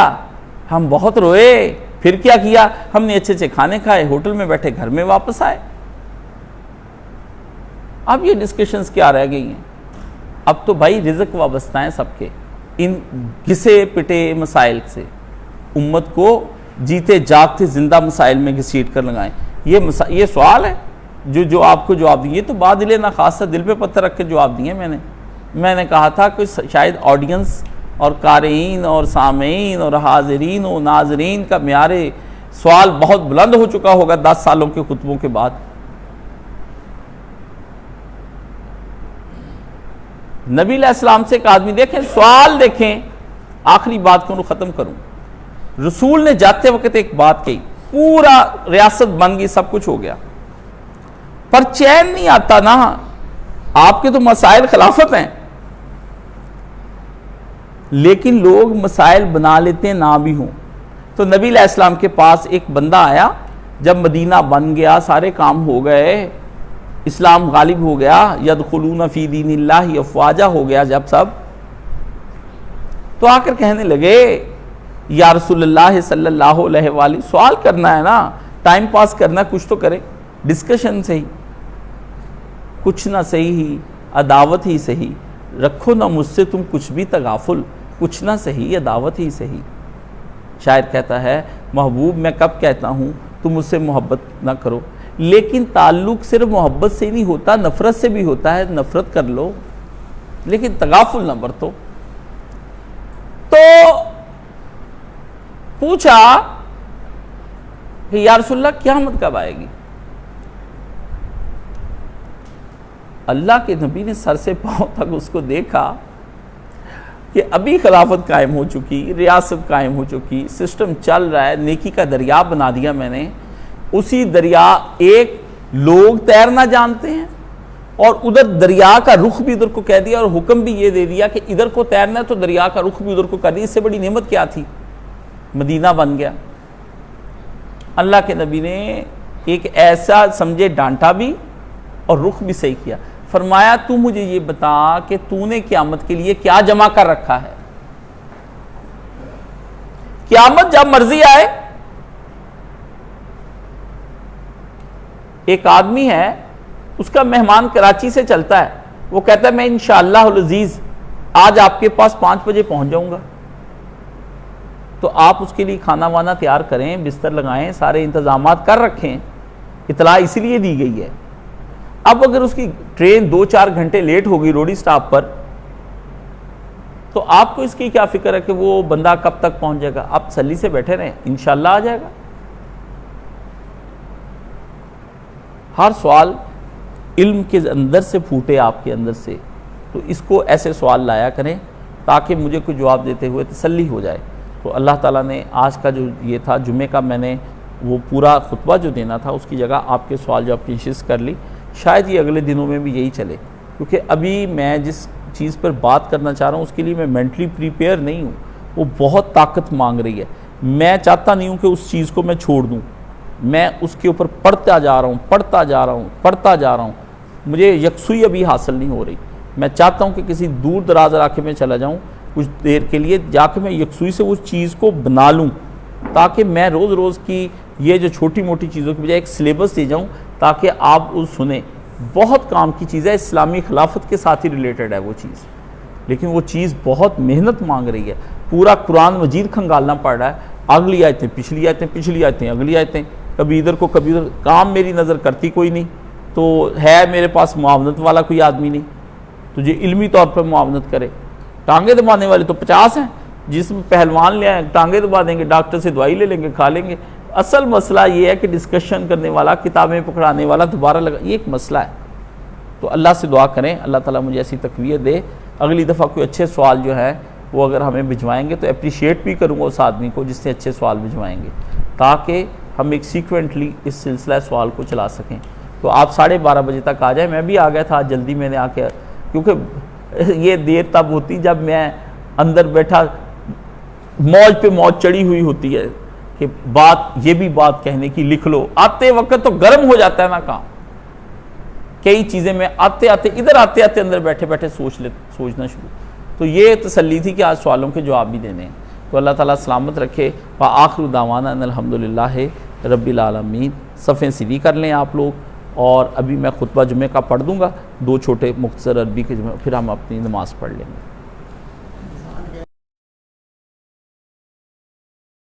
ہم بہت روئے، پھر کیا کیا، ہم نے اچھے اچھے کھانے کھائے، ہوٹل میں بیٹھے، گھر میں واپس آئے۔ اب یہ ڈسکشنز کیا رہ گئی ہیں؟ اب تو بھائی رزق وابستہ ہیں سب کے، ان گھسے پٹے مسائل سے امت کو جیتے جاگتے زندہ مسائل میں گھسیٹ کر لگائیں۔ یہ سوال ہے جو آپ کو جواب دیں، یہ تو بادل نہ خاصا دل پہ پتھر رکھ کے جواب دیے میں نے کہا تھا کہ شاید آڈینس اور قارئین اور سامعین اور حاضرین و ناظرین کا معیار سوال بہت بلند ہو چکا ہوگا 10 سالوں کے خطبوں کے بعد۔ نبی علیہ السلام سے ایک آدمی دیکھیں، سوال دیکھیں، آخری بات کو ختم کروں، رسول نے جاتے وقت ایک بات کہی، پورا ریاست بن گئی، سب کچھ ہو گیا، پر چین نہیں آتا نا، آپ کے تو مسائل خلافت ہیں، لیکن لوگ مسائل بنا لیتے ہیں نہ بھی ہوں۔ تو نبی علیہ السلام کے پاس ایک بندہ آیا، جب مدینہ بن گیا، سارے کام ہو گئے، اسلام غالب ہو گیا، یدخلون فی دین اللہ افواجا ہو گیا جب سب، تو آ کر کہنے لگے یا رسول اللہ صلی اللہ علیہ وآلہ، سوال کرنا ہے نا، ٹائم پاس کرنا، کچھ تو کرے، ڈسکشن صحیح، کچھ نہ صحیح ہی، عداوت ہی صحیح، رکھو نہ مجھ سے تم کچھ بھی تغافل، کچھ نہ صحیح، عداوت ہی صحیح۔ شاعر کہتا ہے محبوب میں کب کہتا ہوں تم مجھ سے محبت نہ کرو، لیکن تعلق صرف محبت سے نہیں ہوتا، نفرت سے بھی ہوتا ہے، نفرت کر لو لیکن تغافل نہ برتو۔ تو پوچھا کہ یا رسول اللہ قیامت کب آئے گی؟ اللہ کے نبی نے سر سے پاؤں تک اس کو دیکھا کہ ابھی خلافت قائم ہو چکی، ریاست قائم ہو چکی، سسٹم چل رہا ہے، نیکی کا دریا بنا دیا میں نے، اسی دریا ایک لوگ تیرنا جانتے ہیں، اور ادھر دریا کا رخ بھی ادھر کو کہہ دیا، اور حکم بھی یہ دے دیا کہ ادھر کو تیرنا ہے تو دریا کا رخ بھی ادھر کو کر دیا۔ اس سے بڑی نعمت کیا تھی؟ مدینہ بن گیا۔ اللہ کے نبی نے ایک ایسا سمجھے ڈانٹا بھی اور رخ بھی صحیح کیا، فرمایا تو مجھے یہ بتا کہ تو نے قیامت کے لیے کیا جمع کر رکھا ہے؟ قیامت جب مرضی آئے۔ ایک آدمی ہے، اس کا مہمان کراچی سے چلتا ہے، وہ کہتا ہے میں انشاءاللہ العزیز آج آپ کے پاس 5 بجے پہنچ جاؤں گا، تو آپ اس کے لیے کھانا وانا تیار کریں، بستر لگائیں، سارے انتظامات کر رکھیں، اطلاع اسی لیے دی گئی ہے۔ اب اگر اس کی ٹرین 2-4 گھنٹے لیٹ ہوگی روڈی سٹاپ پر، تو آپ کو اس کی کیا فکر ہے کہ وہ بندہ کب تک پہنچ جائے گا؟ آپ تسلی سے بیٹھے رہیں، انشاءاللہ آ جائے گا۔ ہر سوال علم کے اندر سے پھوٹے آپ کے اندر سے، تو اس کو ایسے سوال لایا کریں تاکہ مجھے کوئی جواب دیتے ہوئے تسلی ہو جائے۔ تو اللہ تعالیٰ نے آج کا جو یہ تھا جمعے کا، میں نے وہ پورا خطبہ جو دینا تھا اس کی جگہ آپ کے سوال جواب کی نشست کر لی، شاید یہ اگلے دنوں میں بھی یہی چلے، کیونکہ ابھی میں جس چیز پر بات کرنا چاہ رہا ہوں اس کے لیے میں مینٹلی پریپیئر نہیں ہوں، وہ بہت طاقت مانگ رہی ہے، میں چاہتا نہیں ہوں کہ اس چیز کو میں چھوڑ دوں، میں اس کے اوپر پڑھتا جا رہا ہوں، مجھے یکسوئی ابھی حاصل نہیں ہو رہی۔ میں چاہتا ہوں کہ کسی دور دراز علاقے میں چلا جاؤں کچھ دیر کے لیے، جا کے میں یکسوئی سے اس چیز کو بنا لوں، تاکہ میں روز روز کی یہ جو چھوٹی موٹی چیزوں کی بجائے ایک سلیبس دے جاؤں تاکہ آپ اس سنیں۔ بہت کام کی چیز ہے، اسلامی خلافت کے ساتھ ہی ریلیٹڈ ہے وہ چیز، لیکن وہ چیز بہت محنت مانگ رہی ہے، پورا قرآن مجید کھنگالنا پڑ رہا ہے، اگلی آیتیں پچھلی آیتیں اگلی آیتیں، کبھی ادھر کو کبھی ادھر، کام میری نظر کرتی کوئی نہیں، تو ہے میرے پاس معاونت والا کوئی آدمی نہیں تو جو علمی طور پر معاونت کرے۔ ٹانگیں دبانے والے تو 50 ہیں، جس میں پہلوان لے آئیں ٹانگیں دبا دیں گے، ڈاکٹر سے دوائی لے لیں گے، کھا لیں گے۔ اصل مسئلہ یہ ہے کہ ڈسکشن کرنے والا، کتابیں پکڑانے والا دوبارہ لگا، یہ ایک مسئلہ ہے۔ تو اللہ سے دعا کریں اللہ تعالیٰ مجھے ایسی تقویت دے، اگلی دفعہ کوئی اچھے سوال جو ہے وہ اگر ہمیں بھجوائیں گے تو اپریشیٹ بھی کروں گا اس آدمی کو جس نے اچھے سوال بھجوائیں گے، تاکہ ہم ایک سیکوینٹلی اس سلسلہ سوال کو چلا سکیں۔ تو آپ 12:30 بجے تک آ جائیں، میں بھی آ گیا تھا جلدی، میں نے آ کے، کیونکہ یہ دیر تب ہوتی جب میں اندر بیٹھا موج پہ موج چڑھی ہوئی ہوتی ہے کہ یہ بھی بات کہنے کی لکھ لو، آتے وقت تو گرم ہو جاتا ہے نا کام، کئی چیزیں میں آتے آتے اندر بیٹھے بیٹھے سوچنا شروع۔ تو یہ تسلی تھی کہ آج سوالوں کے جواب بھی دینے ہیں۔ تو اللہ تعالیٰ سلامت رکھے۔ وآخر دعوانا ان الحمدللہ رب العالمین۔ صفیں سیدھی کر لیں آپ لوگ، اور ابھی میں خطبہ جمعہ کا پڑھ دوں گا، 2 چھوٹے مختصر عربی کے جمعہ، پھر ہم اپنی نماز پڑھ لیں گے۔